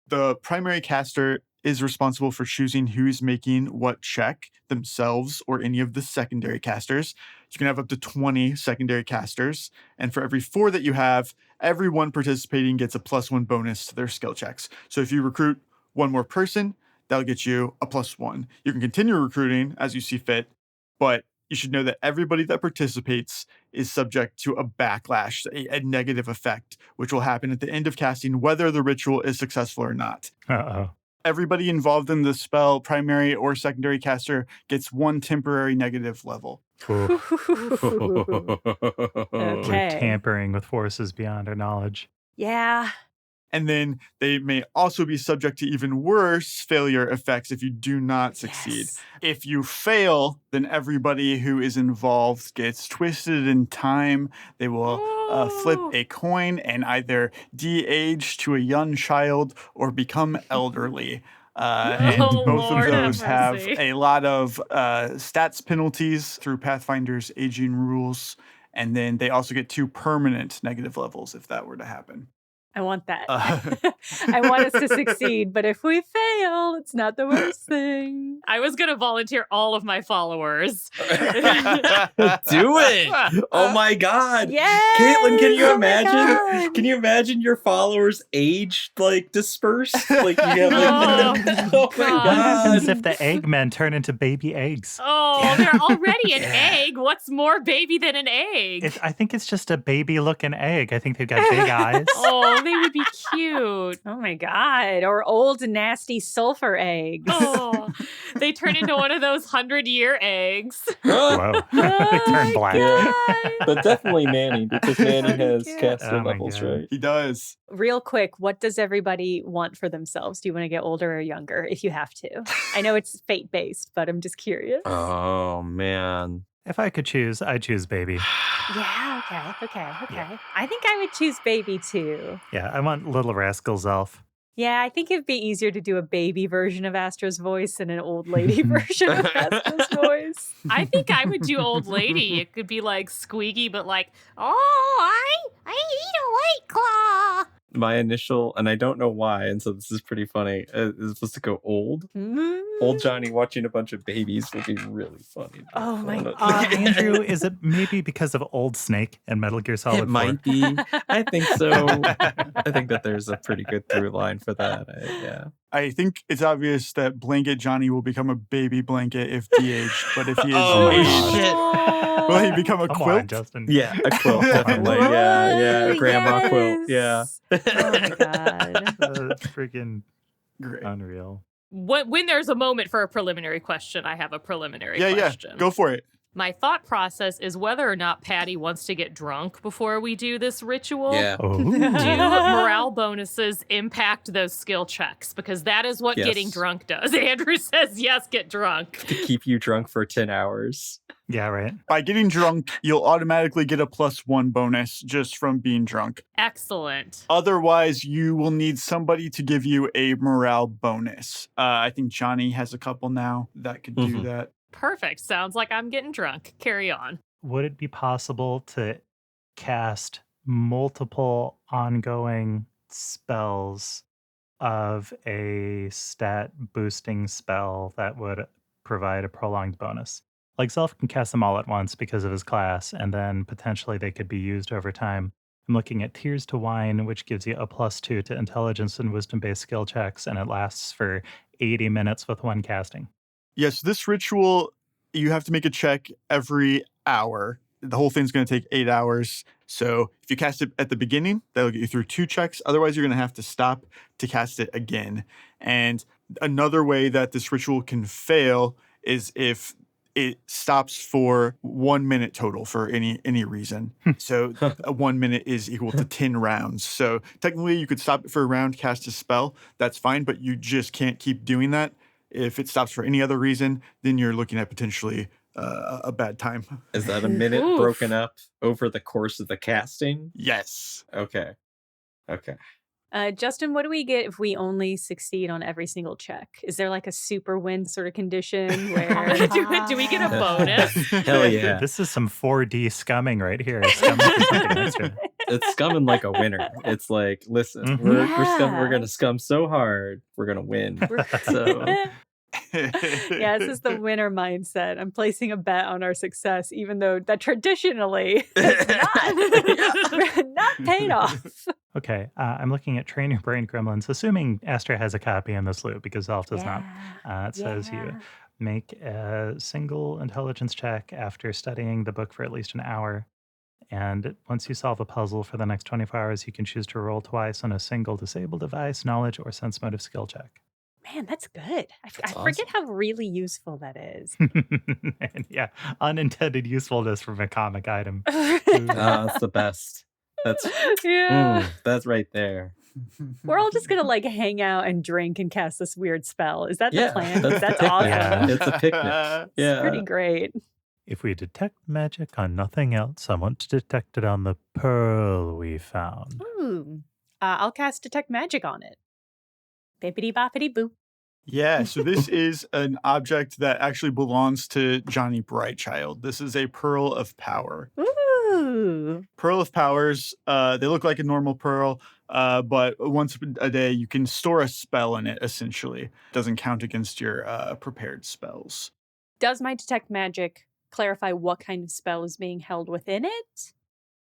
Speaker 5: The primary caster is responsible for choosing who's making what check, themselves or any of the secondary casters. You can have up to 20 secondary casters, and for every 4 that you have, everyone participating gets a +1 bonus to their skill checks. So if you recruit 1 more person, that'll get you a +1. You can continue recruiting as you see fit, but you should know that everybody that participates is subject to a backlash, a negative effect, which will happen at the end of casting, whether the ritual is successful or not.
Speaker 4: Uh-oh.
Speaker 5: Everybody involved in the spell, primary or secondary caster, gets 1 temporary negative level.
Speaker 4: Ooh,
Speaker 1: Okay.
Speaker 4: we're tampering with forces beyond our knowledge.
Speaker 1: Yeah.
Speaker 5: And then they may also be subject to even worse failure effects if you do not succeed.
Speaker 1: Yes.
Speaker 5: If you fail, then everybody who is involved gets twisted in time. They will flip a coin and either de-age to a young child or become elderly. And
Speaker 3: Oh,
Speaker 5: both
Speaker 3: Lord
Speaker 5: of
Speaker 3: have
Speaker 5: those have
Speaker 3: mercy.
Speaker 5: a lot of stats penalties through Pathfinder's aging rules. And then they also get 2 permanent negative levels if that were to happen.
Speaker 1: I want that. I want us to succeed, but if we fail, it's not the worst thing.
Speaker 3: I was going to volunteer all of my followers.
Speaker 2: Do it! Oh my god!
Speaker 1: Yes!
Speaker 2: Caitlin, can you
Speaker 1: Oh my
Speaker 2: imagine?
Speaker 1: God!
Speaker 2: Can you imagine your followers age like dispersed? Like you have like
Speaker 3: No.
Speaker 2: oh my
Speaker 3: God.
Speaker 4: What happens
Speaker 2: god!
Speaker 4: if the Eggmen turn into baby eggs?
Speaker 3: Oh, they're already an
Speaker 2: Yeah.
Speaker 3: egg. What's more baby than an egg?
Speaker 4: I think it's just a baby-looking egg. I think they've got big eyes.
Speaker 3: Oh, they would be cute.
Speaker 1: Oh my God. Or old, nasty sulfur eggs.
Speaker 3: Oh, they turn into one of those 100-year eggs.
Speaker 4: Whoa. They turn black.
Speaker 7: Yeah. But definitely Manny, because Manny has
Speaker 1: Yeah.
Speaker 7: caster
Speaker 4: Oh my
Speaker 7: levels,
Speaker 4: God.
Speaker 7: right?
Speaker 5: He does.
Speaker 1: Real quick, what does everybody want for themselves? Do you want to get older or younger if you have to? I know it's fate-based, but I'm just curious.
Speaker 2: Oh man.
Speaker 4: If I could choose, I'd choose baby.
Speaker 1: Yeah, okay. I think I would choose baby too.
Speaker 4: Yeah, I want Little Rascal Zelf.
Speaker 1: Yeah, I think it'd be easier to do a baby version of Astra's voice than an old lady version of Astra's voice.
Speaker 3: I think I would do old lady. It could be like squeaky, but like, oh,
Speaker 6: I eat a white claw.
Speaker 7: My initial, and I don't know why, and so this is pretty funny, is supposed to go old. Old Johnny watching a bunch of babies would be really funny.
Speaker 1: Oh my
Speaker 7: God.
Speaker 4: Andrew, is it maybe because of Old Snake and Metal Gear Solid 4?
Speaker 2: It might be.
Speaker 7: I think so. I think that there's a pretty good through line for that. Yeah.
Speaker 5: I think it's obvious that Blanket Johnny will become a baby blanket if de-aged, but if he is
Speaker 2: Oh
Speaker 5: aged,
Speaker 2: shit.
Speaker 5: will he become a
Speaker 4: Come
Speaker 5: quilt?
Speaker 4: on, Justin.
Speaker 7: Yeah, a quilt, definitely. Yeah, grandma quilt. Yeah.
Speaker 1: Oh my God.
Speaker 4: Freaking
Speaker 5: Great.
Speaker 4: unreal.
Speaker 3: when there's a moment for a preliminary question, I have a preliminary
Speaker 5: Yeah,
Speaker 3: question.
Speaker 5: go for it.
Speaker 3: My thought process is whether or not Patty wants to get drunk before we do this ritual.
Speaker 2: Yeah.
Speaker 4: Oh.
Speaker 3: Do morale bonuses impact those skill checks? Because that is what
Speaker 7: Yes.
Speaker 3: getting drunk does. Andrew says, yes, get drunk.
Speaker 7: To keep you drunk for 10 hours.
Speaker 4: Yeah, right.
Speaker 5: By getting drunk, you'll automatically get a +1 bonus just from being drunk.
Speaker 3: Excellent.
Speaker 5: Otherwise, you will need somebody to give you a morale bonus. I think Johnny has a couple now that could do
Speaker 2: Mhm.
Speaker 5: that.
Speaker 3: Perfect. Sounds like I'm getting drunk. Carry on.
Speaker 4: Would it be possible to cast multiple ongoing spells of a stat boosting spell that would provide a prolonged bonus? Like Zelf can cast them all at once because of his class, and then potentially they could be used over time. I'm looking at Tears to Wine, which gives you a +2 to intelligence and wisdom-based skill checks, and it lasts for 80 minutes with one casting.
Speaker 5: Yes, this ritual, you have to make a check every hour. The whole thing's going to take 8 hours. So if you cast it at the beginning, that'll get you through 2 checks. Otherwise, you're going to have to stop to cast it again. And another way that this ritual can fail is if it stops for 1 minute total for any reason. So 1 minute is equal to 10 rounds. So technically, you could stop it for a round, cast a spell. That's fine, but you just can't keep doing that. If it stops for any other reason, then you're looking at potentially a bad time.
Speaker 7: Is that a minute
Speaker 3: Oof.
Speaker 7: broken up over the course of the casting?
Speaker 5: Yes.
Speaker 7: Okay.
Speaker 1: Justin, what do we get if we only succeed on every single check? Is there like a super win sort of condition where
Speaker 3: do we get a bonus?
Speaker 2: Hell yeah.
Speaker 4: This is some 4D scumming right here. Scumming for something extra.
Speaker 7: It's scumming like a winner. It's like, listen,
Speaker 4: Mhm.
Speaker 7: we're gonna scum so hard, we're gonna win. So
Speaker 1: Yeah, this is the winner mindset. I'm placing a bet on our success, even though that traditionally has not paid off.
Speaker 4: Okay, I'm looking at Train Your Brain Gremlins, assuming Astra has a copy in this loop because Zelf does not. It says you Make a single intelligence check after studying the book for at least an hour. And once you solve a puzzle for the next 24 hours, you can choose to roll twice on a single disable device, knowledge, or sense motive skill check.
Speaker 1: Man, that's good. I
Speaker 2: That's
Speaker 1: forget how really useful that is.
Speaker 4: And yeah, unintended usefulness from a comic item.
Speaker 7: That's the best.
Speaker 1: Yeah.
Speaker 7: That's right there.
Speaker 1: We're all just gonna like hang out and drink and cast this weird spell. Is that the
Speaker 7: Yeah,
Speaker 1: plan?
Speaker 7: that's
Speaker 1: That's
Speaker 7: the
Speaker 1: awesome.
Speaker 4: Yeah.
Speaker 7: It's a picnic.
Speaker 1: It's pretty great.
Speaker 4: If we detect magic on nothing else, I want to detect it on the pearl we found.
Speaker 1: Ooh. I'll cast Detect Magic on it. Bippity boppity boo.
Speaker 5: Yeah, so this is an object that actually belongs to Johnny Brightchild. This is a Pearl of Power.
Speaker 1: Ooh.
Speaker 5: Pearl of Powers, they look like a normal pearl, but once a day you can store a spell in it, essentially. Doesn't count against your prepared spells.
Speaker 1: Does my Detect Magic clarify what kind of spell is being held within it?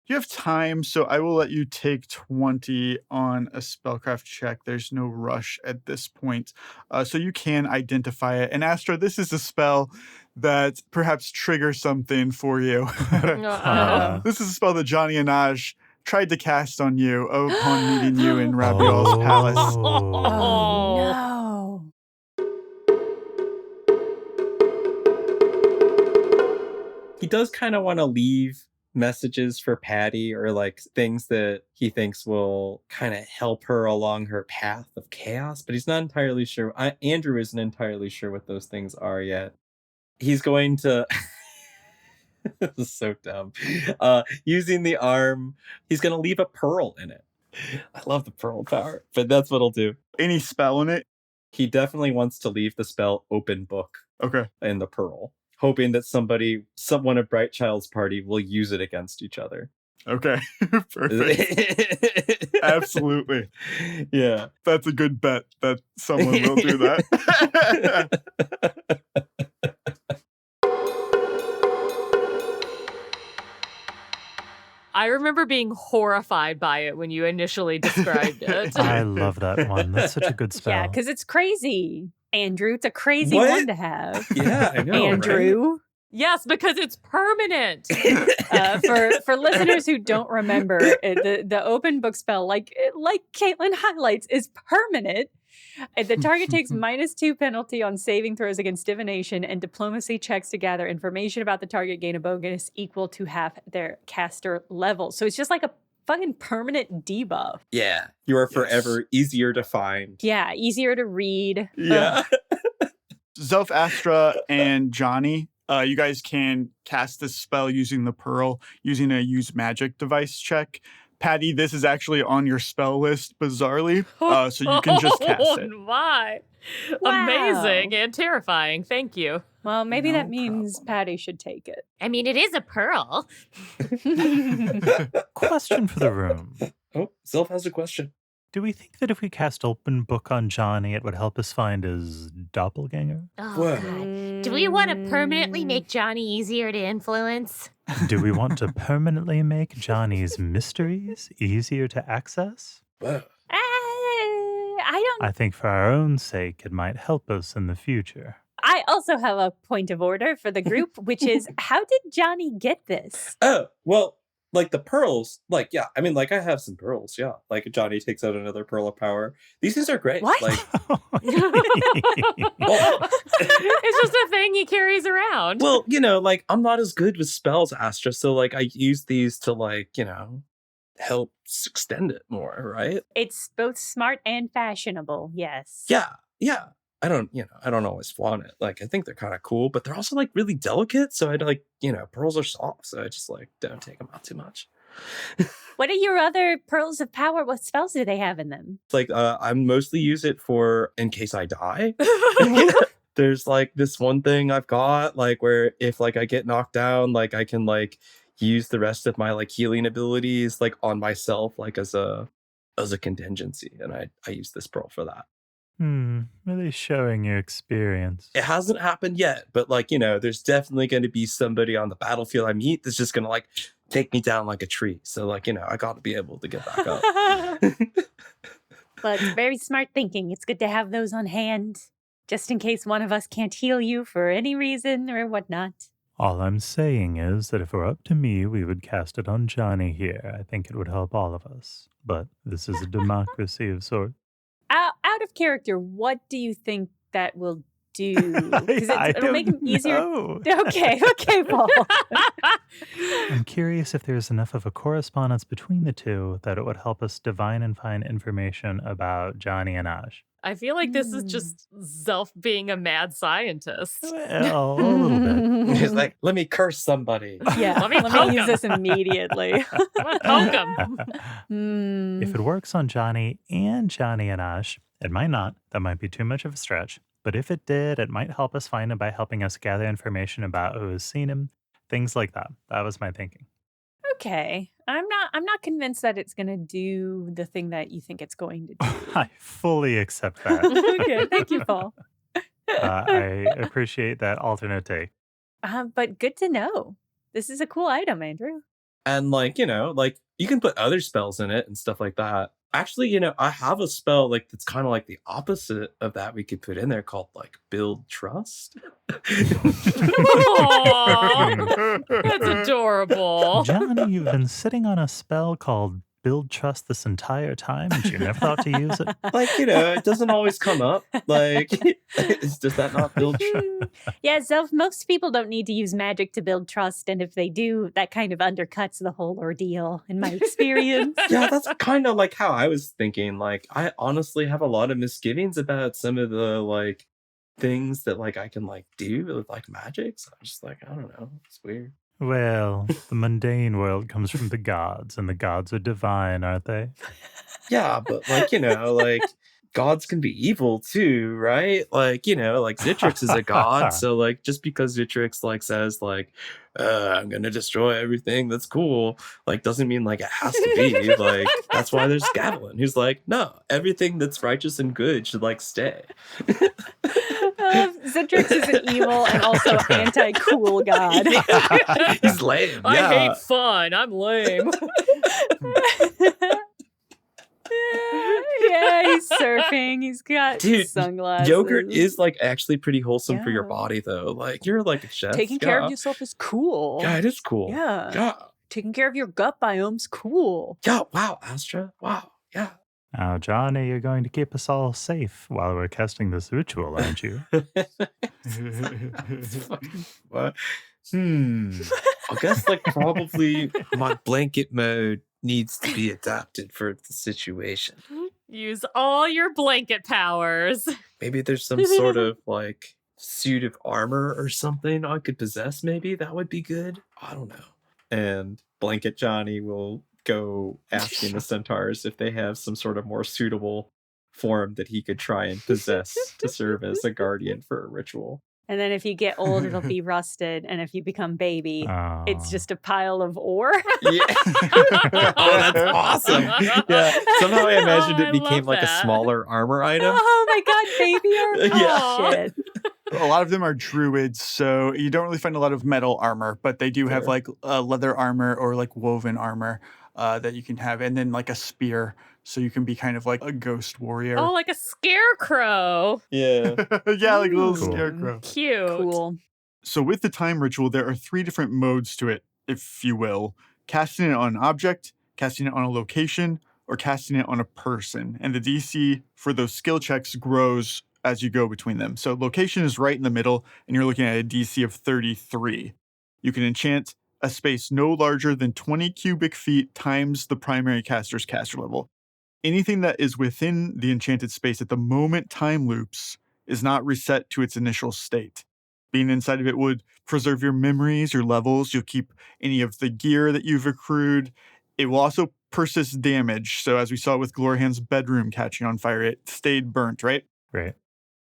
Speaker 5: You have time, so I will let you take 20 on a spellcraft check. There's no rush at this point. So you can identify it. And Astra, this is a spell that perhaps triggers something for you. This is a spell that Johnny and Aj tried to cast on you upon meeting you in Rabiel's palace.
Speaker 1: Oh, no.
Speaker 7: He does kind of want to leave messages for Patty or like things that he thinks will kind of help her along her path of chaos, but he's not entirely sure. Andrew isn't entirely sure what those things are yet. He's going to this is so dumb. Using the arm, he's going to leave a pearl in it. I love the pearl power, but that's what he'll do.
Speaker 5: Any spell in it?
Speaker 7: He definitely wants to leave the spell open book
Speaker 5: Okay.
Speaker 7: in the pearl, hoping that someone of Brightchild's party will use it against each other.
Speaker 5: Okay. Perfect. Absolutely.
Speaker 7: Yeah.
Speaker 5: That's a good bet that someone will do that.
Speaker 3: I remember being horrified by it when you initially described it.
Speaker 4: I love that one. That's such a good spell.
Speaker 1: Yeah, because it's crazy, Andrew. It's a crazy
Speaker 7: What?
Speaker 1: one to have.
Speaker 7: Yeah, I know.
Speaker 1: Andrew.
Speaker 3: Yes, because it's permanent.
Speaker 1: For listeners who don't remember, the open book spell, like Caitlin highlights, is permanent. The target takes -2 penalty on saving throws against divination and diplomacy checks to gather information about the target, gain a bonus equal to half their caster level. So it's just like a fucking permanent debuff.
Speaker 7: Yeah. You are forever easier to find.
Speaker 1: Yeah, easier to read.
Speaker 7: Yeah.
Speaker 5: Zelf, Astra, and Johnny, you guys can cast this spell using the Pearl, using a use magic device check. Patty, this is actually on your spell list, bizarrely, so you can just cast it.
Speaker 3: Oh, my.
Speaker 1: Wow.
Speaker 3: Amazing and terrifying. Thank you.
Speaker 1: Well, maybe
Speaker 5: No
Speaker 1: that means
Speaker 5: problem.
Speaker 1: Patty should take it.
Speaker 6: I mean, it is a pearl.
Speaker 4: Question for the room.
Speaker 7: Oh, Zelf has a question.
Speaker 4: Do we think that if we cast open book on Johnny, it would help us find his doppelganger?
Speaker 6: Oh,
Speaker 7: Whoa.
Speaker 6: God. Do we want to permanently make Johnny easier to influence?
Speaker 4: Do we want to permanently make Johnny's mysteries easier to access?
Speaker 7: Whoa.
Speaker 1: I don't.
Speaker 4: I think for our own sake, it might help us in the future.
Speaker 1: I also have a point of order for the group, which is how did Johnny get this?
Speaker 7: Oh, well, like the pearls, like, yeah, I mean, like I have some pearls, yeah. Like Johnny takes out another pearl of power. These things are great.
Speaker 1: What?
Speaker 7: Like,
Speaker 3: It's just a thing he carries around.
Speaker 7: well, you know, like I'm not as good with spells, Astra, so like I use these to like, you know, help extend it more, right?
Speaker 1: It's both smart and fashionable, yes.
Speaker 7: Yeah, yeah. I don't always flaunt it. Like I think they're kind of cool, but they're also like really delicate. So I'd like, you know, pearls are soft, so I just like don't take them out too much.
Speaker 1: What are your other pearls of power? What spells do they have in them?
Speaker 7: Like I mostly use it for in case I die. There's like this one thing I've got like where if like I get knocked down, like I can like use the rest of my like healing abilities like on myself like as a contingency, and I use this pearl for that.
Speaker 4: Really showing your experience.
Speaker 7: It hasn't happened yet, but like, you know, there's definitely going to be somebody on the battlefield I meet that's just going to like take me down like a tree. So like, you know, I got to be able to get back up.
Speaker 1: Well, it's very smart thinking. It's good to have those on hand. just in case one of us can't heal you for any reason or whatnot.
Speaker 4: All I'm saying is that if it were up to me, we would cast it on Janni here. I think it would help all of us. But this is a democracy of sorts.
Speaker 1: Out of character, what do you think that will do? Because it'll make him easier.
Speaker 4: know.
Speaker 1: Okay, Paul.
Speaker 4: I'm curious if there's enough of a correspondence between the two that it would help us divine and find information about Janni and Ash.
Speaker 3: I feel like this is just Zelf being a mad scientist.
Speaker 4: Well, a little bit.
Speaker 2: He's like, let me curse somebody.
Speaker 1: Yeah,
Speaker 3: Let me
Speaker 1: let
Speaker 3: poke
Speaker 1: me use
Speaker 3: him.
Speaker 1: this immediately.
Speaker 3: Poke him.
Speaker 4: If it works on Janni and Ash, it might not. That might be too much of a stretch. But if it did, it might help us find him by helping us gather information about who has seen him, things like that. That was my thinking.
Speaker 1: Okay, I'm not convinced that it's going to do the thing that you think it's going to do.
Speaker 4: I fully accept that.
Speaker 1: Okay, thank you, Paul.
Speaker 4: I appreciate that alternate take.
Speaker 1: But good to know. This is a cool item, Andrew.
Speaker 7: And like, you can put other spells in it and stuff like that. Actually, I have a spell like that's kind of like the opposite of that we could put in there called like build trust.
Speaker 3: Aw, that's adorable.
Speaker 4: Janni, you've been sitting on a spell called Build Trust this entire time, and you never thought to use it?
Speaker 7: Like, it doesn't always come up. Like, does that not build trust?
Speaker 1: Yeah, Zelf, most people don't need to use magic to build trust, and if they do, that kind of undercuts the whole ordeal, in my experience.
Speaker 7: Yeah, that's kind of like how I was thinking. Like, I honestly have a lot of misgivings about some of the like things that like I can like do with like magic. So I'm just like, I don't know. It's weird.
Speaker 4: Well, the mundane world comes from the gods, and the gods are divine, aren't they?
Speaker 7: Yeah, but like, like gods can be evil too, right? Like, like Zitrix is a god. So like, just because Zitrix like says like, I'm going to destroy everything that's cool, like doesn't mean like it has to be. Like, that's why there's Gavilan, who's like, no, everything that's righteous and good should like stay.
Speaker 1: Zitrix is an evil and also anti-cool god.
Speaker 7: He's lame.
Speaker 3: I
Speaker 7: Yeah.
Speaker 3: hate fun. I'm lame.
Speaker 1: Yeah, he's surfing. He's got
Speaker 7: Dude,
Speaker 1: sunglasses.
Speaker 7: Yogurt is like actually pretty wholesome for your
Speaker 1: Yeah.
Speaker 7: body though. Like you're like a chef.
Speaker 1: Taking care of yourself is cool.
Speaker 7: Yeah, it is cool.
Speaker 1: Yeah.
Speaker 7: Yeah.
Speaker 1: Taking care of your gut biome's cool.
Speaker 7: Yeah. Wow, Astra. Wow. Yeah.
Speaker 4: Now, Janni, you're going to keep us all safe while we're casting this ritual, aren't you?
Speaker 7: What? I guess like probably my blanket mode needs to be adapted for the situation.
Speaker 3: Use all your blanket powers.
Speaker 7: Maybe there's some sort of like suit of armor or something I could possess. Maybe that would be good. I don't know. And Blanket Johnny will go asking the centaurs if they have some sort of more suitable form that he could try and possess to serve as a guardian for a ritual.
Speaker 1: And then if you get old, it'll be rusted. And if you become baby, it's
Speaker 4: Oh.
Speaker 1: just a pile of ore.
Speaker 7: Yeah. Oh, that's awesome. Yeah. Somehow I imagined
Speaker 3: Oh,
Speaker 7: it
Speaker 3: I
Speaker 7: became
Speaker 3: love
Speaker 7: like a
Speaker 3: that.
Speaker 7: smaller armor item.
Speaker 1: Oh my god, baby armor.
Speaker 7: Yeah.
Speaker 1: Oh, shit.
Speaker 5: A lot of them are druids, so you don't really find a lot of metal armor, but they do have
Speaker 7: Sure.
Speaker 5: like leather armor or like woven armor that you can have, and then like a spear, so you can be kind of like a ghost warrior.
Speaker 3: Oh, like a scarecrow.
Speaker 7: Yeah.
Speaker 5: Yeah, like a little
Speaker 4: Cool.
Speaker 5: scarecrow.
Speaker 3: Cute.
Speaker 1: Cool.
Speaker 5: So with the time ritual, there are 3 different modes to it, if you will. Casting it on an object, casting it on a location, or casting it on a person. And the DC for those skill checks grows as you go between them. So location is right in the middle, and you're looking at a DC of 33. You can enchant a space no larger than 20 cubic feet times the primary caster's caster level. Anything that is within the enchanted space at the moment time loops is not reset to its initial state. Being inside of it would preserve your memories, your levels. You'll keep any of the gear that you've accrued. It will also persist damage. So as we saw with Glorhan's bedroom catching on fire, it stayed burnt, right?
Speaker 4: Right.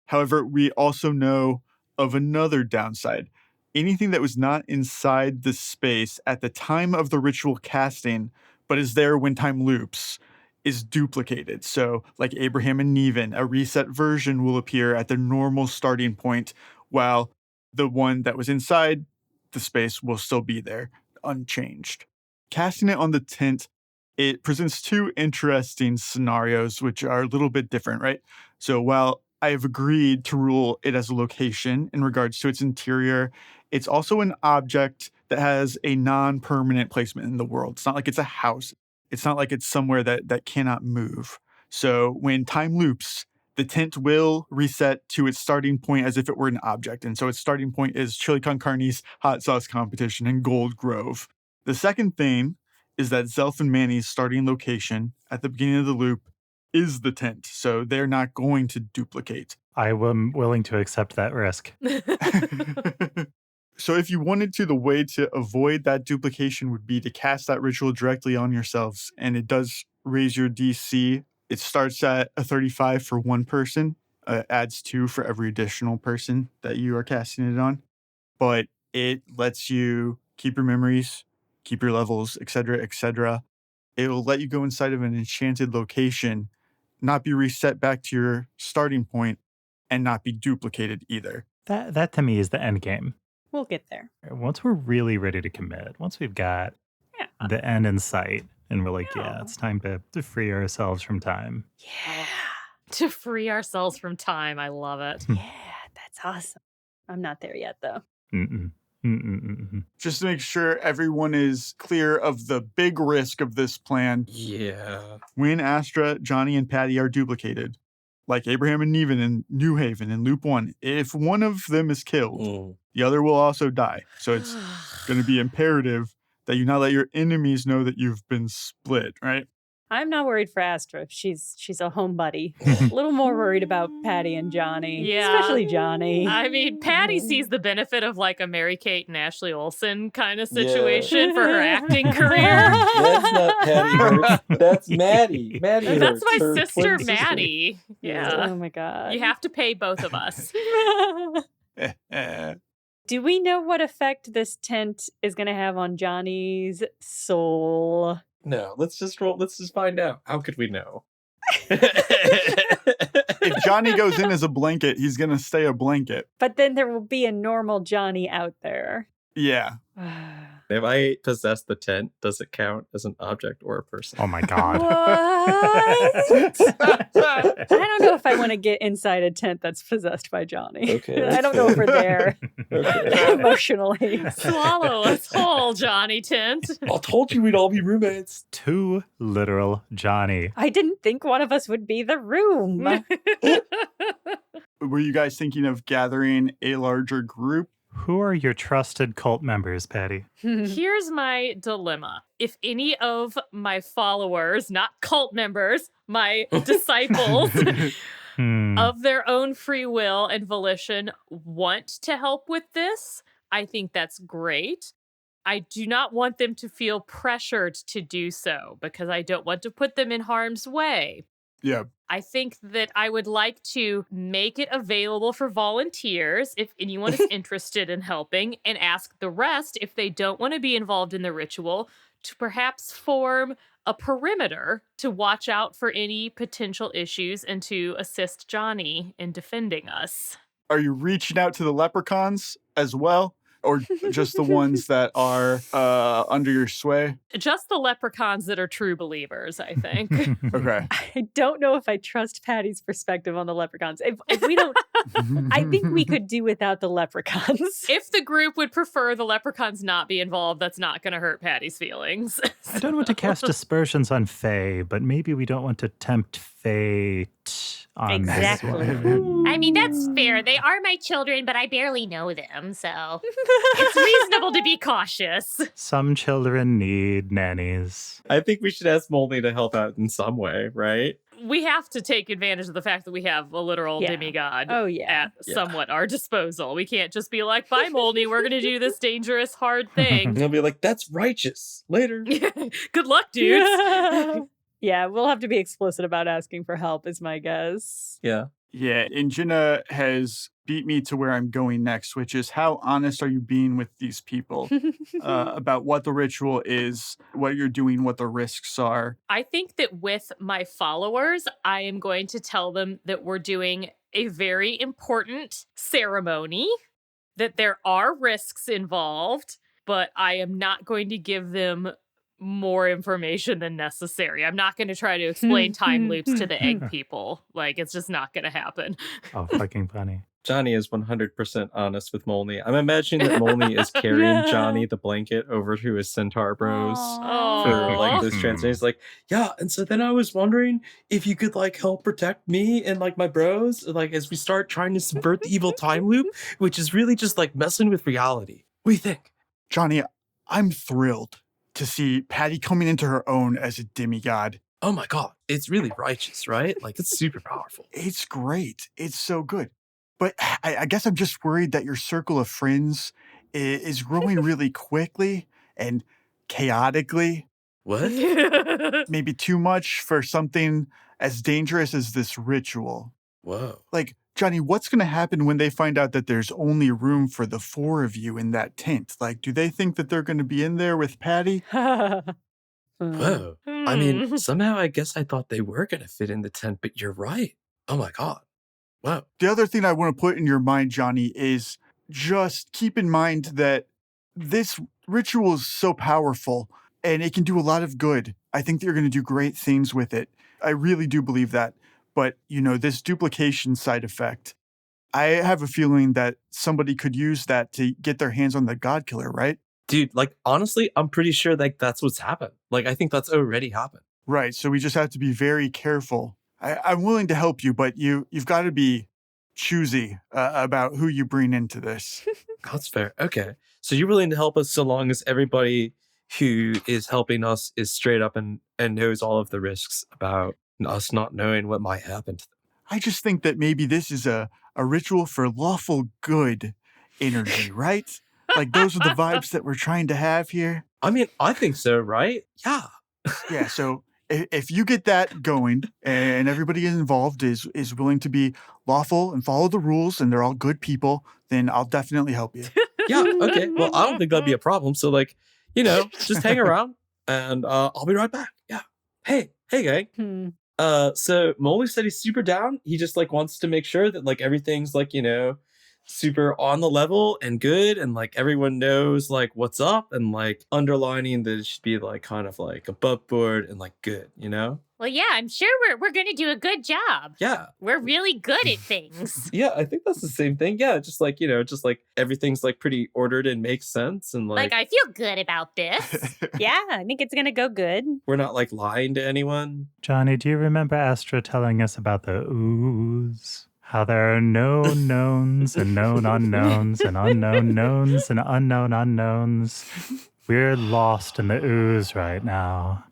Speaker 5: However, we also know of another downside. Anything that was not inside the space at the time of the ritual casting, but is there when time loops, is duplicated. So, like Abraham and Neven, a reset version will appear at the normal starting point, while the one that was inside the space will still be there, unchanged. Casting it on the tent, it presents 2 interesting scenarios, which are a little bit different, right? So while I have agreed to rule it as a location in regards to its interior. It's also an object that has a non-permanent placement in the world. It's not like it's a house. It's not like it's somewhere that cannot move. So when time loops, the tent will reset to its starting point as if it were an object. And so its starting point is Chili Con Carne's hot sauce competition in Gold Grove. The second thing is that Zelf and Manny's starting location at the beginning of the loop is the tent. So they're not going to duplicate.
Speaker 4: I am willing to accept that risk.
Speaker 5: So if you wanted to, the way to avoid that duplication would be to cast that ritual directly on yourselves. And it does raise your DC. It starts at a 35 for one person, adds 2 for every additional person that you are casting it on. But it lets you keep your memories, keep your levels, etc., etc. It will let you go inside of an enchanted location, not be reset back to your starting point, and not be duplicated either.
Speaker 4: That to me is the end game.
Speaker 1: We'll get there.
Speaker 4: Once we're really ready to commit, once we've got the end in sight, and we're like, yeah, it's time to free ourselves from time.
Speaker 1: Yeah.
Speaker 3: To free ourselves from time. I love it.
Speaker 1: Yeah, that's awesome. I'm not there yet, though.
Speaker 5: Just to make sure everyone is clear of the big risk of this plan.
Speaker 7: Yeah.
Speaker 5: When Astra, Janni, and Patty are duplicated, like Abraham and Neven in New Haven in Loop 1, if one of them is killed, the other will also die. So it's going to be imperative that you not let your enemies know that you've been split, right?
Speaker 1: I'm not worried for Astra. She's a home buddy. A little more worried about Patty and Johnny.
Speaker 3: Yeah.
Speaker 1: Especially Johnny.
Speaker 3: I mean, Patty sees the benefit of like a Mary Kate and Ashley Olsen kind of situation for her acting career.
Speaker 7: That's not Patty Hurts. That's Maddie. Maddie
Speaker 3: That's
Speaker 7: Hurts,
Speaker 3: my
Speaker 7: her
Speaker 3: sister,
Speaker 7: twin sister.
Speaker 3: Maddie. Yeah.
Speaker 1: Oh my God.
Speaker 3: You have to pay both of us.
Speaker 1: Do we know what effect this tent is going to have on Johnny's soul?
Speaker 7: No, let's just find out. How could we know?
Speaker 5: If Johnny goes in as a blanket, he's going to stay a blanket.
Speaker 1: But then there will be a normal Johnny out there.
Speaker 5: Yeah.
Speaker 7: If I possess the tent, does it count as an object or a person?
Speaker 4: Oh my God.
Speaker 1: What? I don't know if I want to get inside a tent that's possessed by Johnny.
Speaker 7: Okay,
Speaker 1: I
Speaker 7: that's
Speaker 1: don't know if we're
Speaker 7: fair.
Speaker 1: there
Speaker 7: Okay.
Speaker 1: emotionally.
Speaker 3: Swallow us whole, Johnny Tent.
Speaker 7: I told you we'd all be roommates.
Speaker 4: Too literal Johnny.
Speaker 1: I didn't think one of us would be the room.
Speaker 5: Were you guys thinking of gathering a larger group?
Speaker 4: Who are your trusted cult members, Patty?
Speaker 3: Here's my dilemma. If any of my followers, not cult members, my disciples, of their own free will and volition want to help with this, I think that's great. I do not want them to feel pressured to do so because I don't want to put them in harm's way.
Speaker 5: Yeah.
Speaker 3: I think that I would like to make it available for volunteers if anyone is interested in helping, and ask the rest, if they don't want to be involved in the ritual, to perhaps form a perimeter to watch out for any potential issues and to assist Johnny in defending us.
Speaker 5: Are you reaching out to the leprechauns as well? Or just the ones that are under your sway?
Speaker 3: Just the leprechauns that are true believers, I think.
Speaker 5: Okay.
Speaker 1: I don't know if I trust Patty's perspective on the leprechauns. If we don't, I think we could do without the leprechauns.
Speaker 3: If the group would prefer the leprechauns not be involved, that's not going to hurt Patty's feelings.
Speaker 4: I don't want to cast aspersions on Faye, but maybe we don't want to tempt fate on
Speaker 1: Exactly.
Speaker 4: this one.
Speaker 6: I mean, that's fair. They are my children, but I barely know them, so it's reasonable to be cautious.
Speaker 4: Some children need nannies.
Speaker 7: I think we should ask Moldy to help out in some way, right?
Speaker 3: We have to take advantage of the fact that we have a literal
Speaker 1: Yeah.
Speaker 3: demigod
Speaker 1: Oh, yeah.
Speaker 3: at somewhat our disposal. We can't just be like, bye, Moldy, we're going to do this dangerous, hard thing.
Speaker 7: And he'll be like, that's righteous. Later.
Speaker 3: Good luck, dudes.
Speaker 1: Yeah, we'll have to be explicit about asking for help, is my guess.
Speaker 7: Yeah.
Speaker 5: Yeah, and Jenna has beat me to where I'm going next, which is how honest are you being with these people about what the ritual is, what you're doing, what the risks are?
Speaker 3: I think that with my followers, I am going to tell them that we're doing a very important ceremony, that there are risks involved, but I am not going to give them more information than necessary. I'm not going to try to explain time loops to the egg people. Like, it's just not going to happen.
Speaker 4: Oh, fucking funny.
Speaker 7: Johnny is 100% honest with Molny. I'm imagining that Molny is carrying
Speaker 1: Yeah.
Speaker 7: Johnny the blanket over to his centaur bros
Speaker 3: Aw.
Speaker 7: for like this
Speaker 4: Aw.
Speaker 7: translation. He's like, yeah, and so then I was wondering if you could like help protect me and like my bros, like as we start trying to subvert the evil time loop, which is really just like messing with reality. What do you think?
Speaker 5: Johnny, I'm thrilled to see Patty coming into her own as a demigod.
Speaker 2: Oh my god, it's really righteous, right? Like it's super powerful.
Speaker 5: It's great. It's so good. But I guess I'm just worried that your circle of friends is growing really quickly and chaotically.
Speaker 2: What?
Speaker 5: Maybe too much for something as dangerous as this ritual.
Speaker 2: Whoa.
Speaker 5: Like, Johnny, what's going to happen when they find out that there's only room for the 4 of you in that tent? Like, do they think that they're going to be in there with Patty?
Speaker 2: Whoa. I mean, somehow I guess I thought they were gonna fit in the tent, but you're right. Oh my god. Wow.
Speaker 5: The other thing I want to put in your mind, Johnny, is just keep in mind that this ritual is so powerful and it can do a lot of good. I think that you're going to do great things with it. I really do believe that. But, you know, this duplication side effect, I have a feeling that somebody could use that to get their hands on the God Killer, right?
Speaker 2: Dude, like honestly, I'm pretty sure like that's what's happened. Like I think that's already happened.
Speaker 5: Right. So we just have to be very careful. I'm willing to help you, but you've got to be choosy about who you bring into this.
Speaker 2: That's fair. Okay. So you're willing to help us so long as everybody who is helping us is straight up and knows all of the risks about us not knowing what might happen to them.
Speaker 5: I just think that maybe this is a ritual for lawful good energy, right? Like those are the vibes that we're trying to have here.
Speaker 2: I mean, I think so, right? Yeah.
Speaker 5: Yeah, so if you get that going and everybody involved is willing to be lawful and follow the rules and they're all good people, then I'll definitely help you.
Speaker 2: Yeah. Okay. Well, I don't think that'd be a problem. So like, you know, just hang around and I'll be right back. Yeah. Hey, gang. So Molly said he's super down. He just like wants to make sure that like everything's like, you know, super on the level and good and like everyone knows like what's up and like underlining that it should be like kind of like above board and like good, you know?
Speaker 6: Well, yeah, I'm sure we're going to do a good job.
Speaker 2: Yeah.
Speaker 6: We're really good at things.
Speaker 2: Yeah, I think that's the same thing. Yeah, just like, you know, just like everything's like pretty ordered and makes sense and
Speaker 6: Like, I feel good about this.
Speaker 1: Yeah, I think it's gonna go good.
Speaker 2: we're not like lying to anyone.
Speaker 4: Johnny, do you remember Astra telling us about the ooze? How there are known knowns and known unknowns and unknown knowns and unknown unknowns. We're lost in the ooze right now.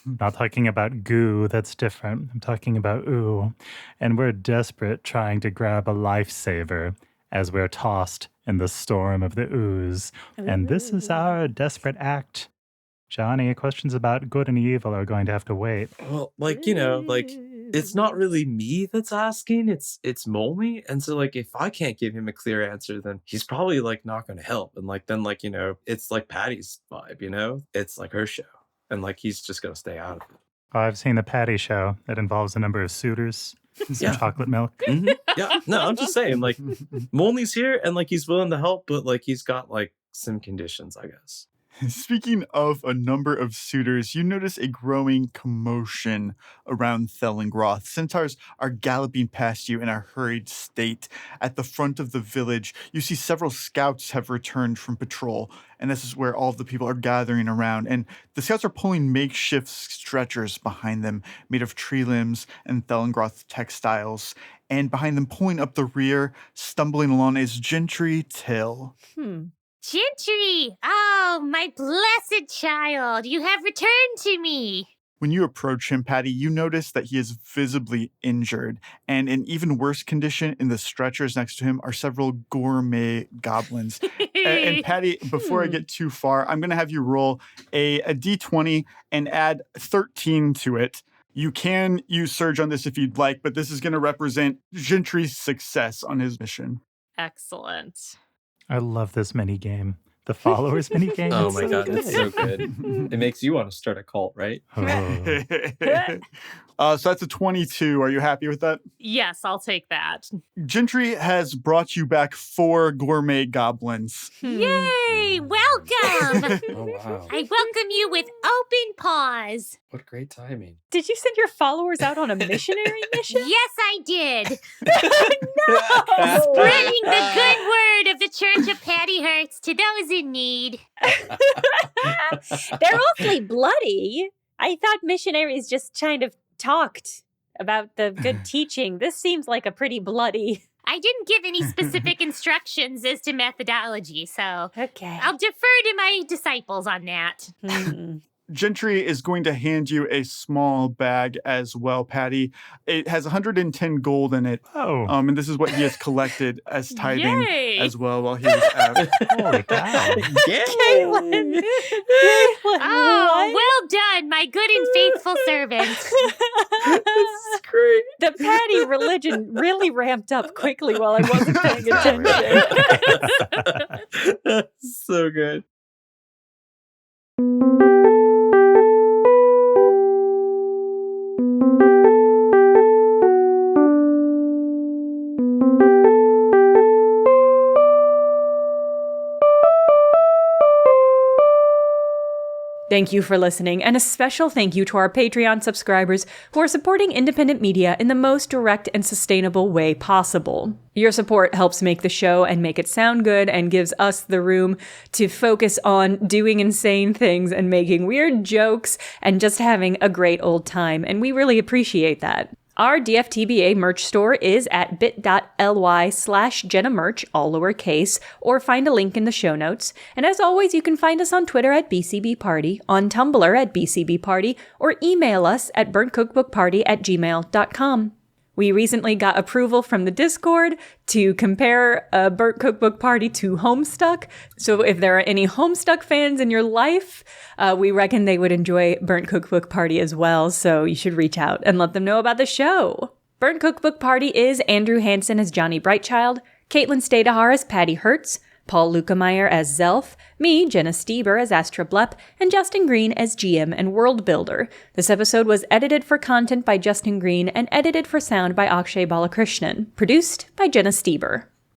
Speaker 4: I'm not talking about goo, that's different. I'm talking about ooh. And we're desperate trying to grab a lifesaver as we're tossed in the storm of the ooze. And this is our desperate act. Johnny, questions about good and evil are going to have to wait.
Speaker 2: Well, like, you know, like it's not really me that's asking, it's Molmy. And so like if I can't give him a clear answer, then he's probably like not gonna help. And like then like, you know, it's like Patty's vibe, you know? It's like her show. And like he's just gonna stay out of it.
Speaker 4: Oh, I've seen the Patty show. It involves a number of suitors and some
Speaker 2: Yeah.
Speaker 4: chocolate milk.
Speaker 2: Yeah. No, I'm just saying, like Molny's here and like he's willing to help, but like he's got like some conditions, I guess.
Speaker 5: Speaking of a number of suitors, you notice a growing commotion around Thellingroth. Centaurs are galloping past you in a hurried state. At the front of the village, you see several scouts have returned from patrol, and this is where all of the people are gathering around. And the scouts are pulling makeshift stretchers behind them, made of tree limbs and Thellingroth textiles. And behind them, pulling up the rear, stumbling along, is Gentry Till.
Speaker 6: Gentry! Oh, my blessed child, you have returned to me.
Speaker 5: When you approach him, Patty, you notice that he is visibly injured, and in even worse condition in the stretchers next to him are several gourmet goblins. And Patty, before I get too far, I'm going to have you roll a d20 and add 13 to it. You can use Surge on this if you'd like, but this is going to represent Gentry's success on his mission.
Speaker 3: Excellent.
Speaker 4: I love this mini game. The followers minigame.
Speaker 7: Oh
Speaker 4: It's
Speaker 7: my
Speaker 4: so
Speaker 7: god,
Speaker 4: good.
Speaker 7: it's so good. It makes you want to start a cult, right?
Speaker 4: Oh.
Speaker 5: So that's a 22. Are you happy with that?
Speaker 3: Yes, I'll take that.
Speaker 5: Gentry has brought you back 4 gourmet goblins.
Speaker 6: Yay! Welcome!
Speaker 2: Oh wow.
Speaker 6: I welcome you with open paws.
Speaker 2: What great timing.
Speaker 1: Did you send your followers out on a missionary mission?
Speaker 6: Yes, I did.
Speaker 1: No!
Speaker 6: Spreading the good word of the Church of Patty Hurts to those in need.
Speaker 1: They're awfully bloody. I thought missionaries just kind of talked about the good teaching. This seems like a pretty bloody.
Speaker 6: I didn't give any specific instructions as to methodology, so
Speaker 1: Okay.
Speaker 6: I'll defer to my disciples on that.
Speaker 5: Gentry is going to hand you a small bag as well, Patty. It has 110 gold in it.
Speaker 4: Oh,
Speaker 5: And this is what he has collected as tithing
Speaker 3: Yay!
Speaker 5: as well while he was out.
Speaker 4: holy cow.
Speaker 1: Caitlin.
Speaker 6: Oh, well done, my good and faithful servant.
Speaker 2: This is great.
Speaker 1: The Patty religion really ramped up quickly while I wasn't paying attention.
Speaker 7: So good.
Speaker 1: Thank you for listening, and a special thank you to our Patreon subscribers who are supporting independent media in the most direct and sustainable way possible. Your support helps make the show and make it sound good and gives us the room to focus on doing insane things and making weird jokes and just having a great old time, and we really appreciate that. Our DFTBA merch store is at bit.ly/JennaMerch, all lowercase, or find a link in the show notes. And as always, you can find us on Twitter at BCBParty, on Tumblr at BCBParty, or email us at burntcookbookparty@gmail.com. We recently got approval from the Discord to compare a Burnt Cookbook Party to Homestuck. So if there are any Homestuck fans in your life, we reckon they would enjoy Burnt Cookbook Party as well. So you should reach out and let them know about the show. Burnt Cookbook Party is Andrew Hansen as Johnny Brightchild, Caitlin Stayduhar as Patty Hertz, Paul Luetkemeyer as Zelf, me, Jenna Stoeber as Astra and Justin Green as GM and World Builder. This episode was edited for content by Justin Green and edited for sound by Akshay Balakrishnan. Produced by Jenna Stoeber.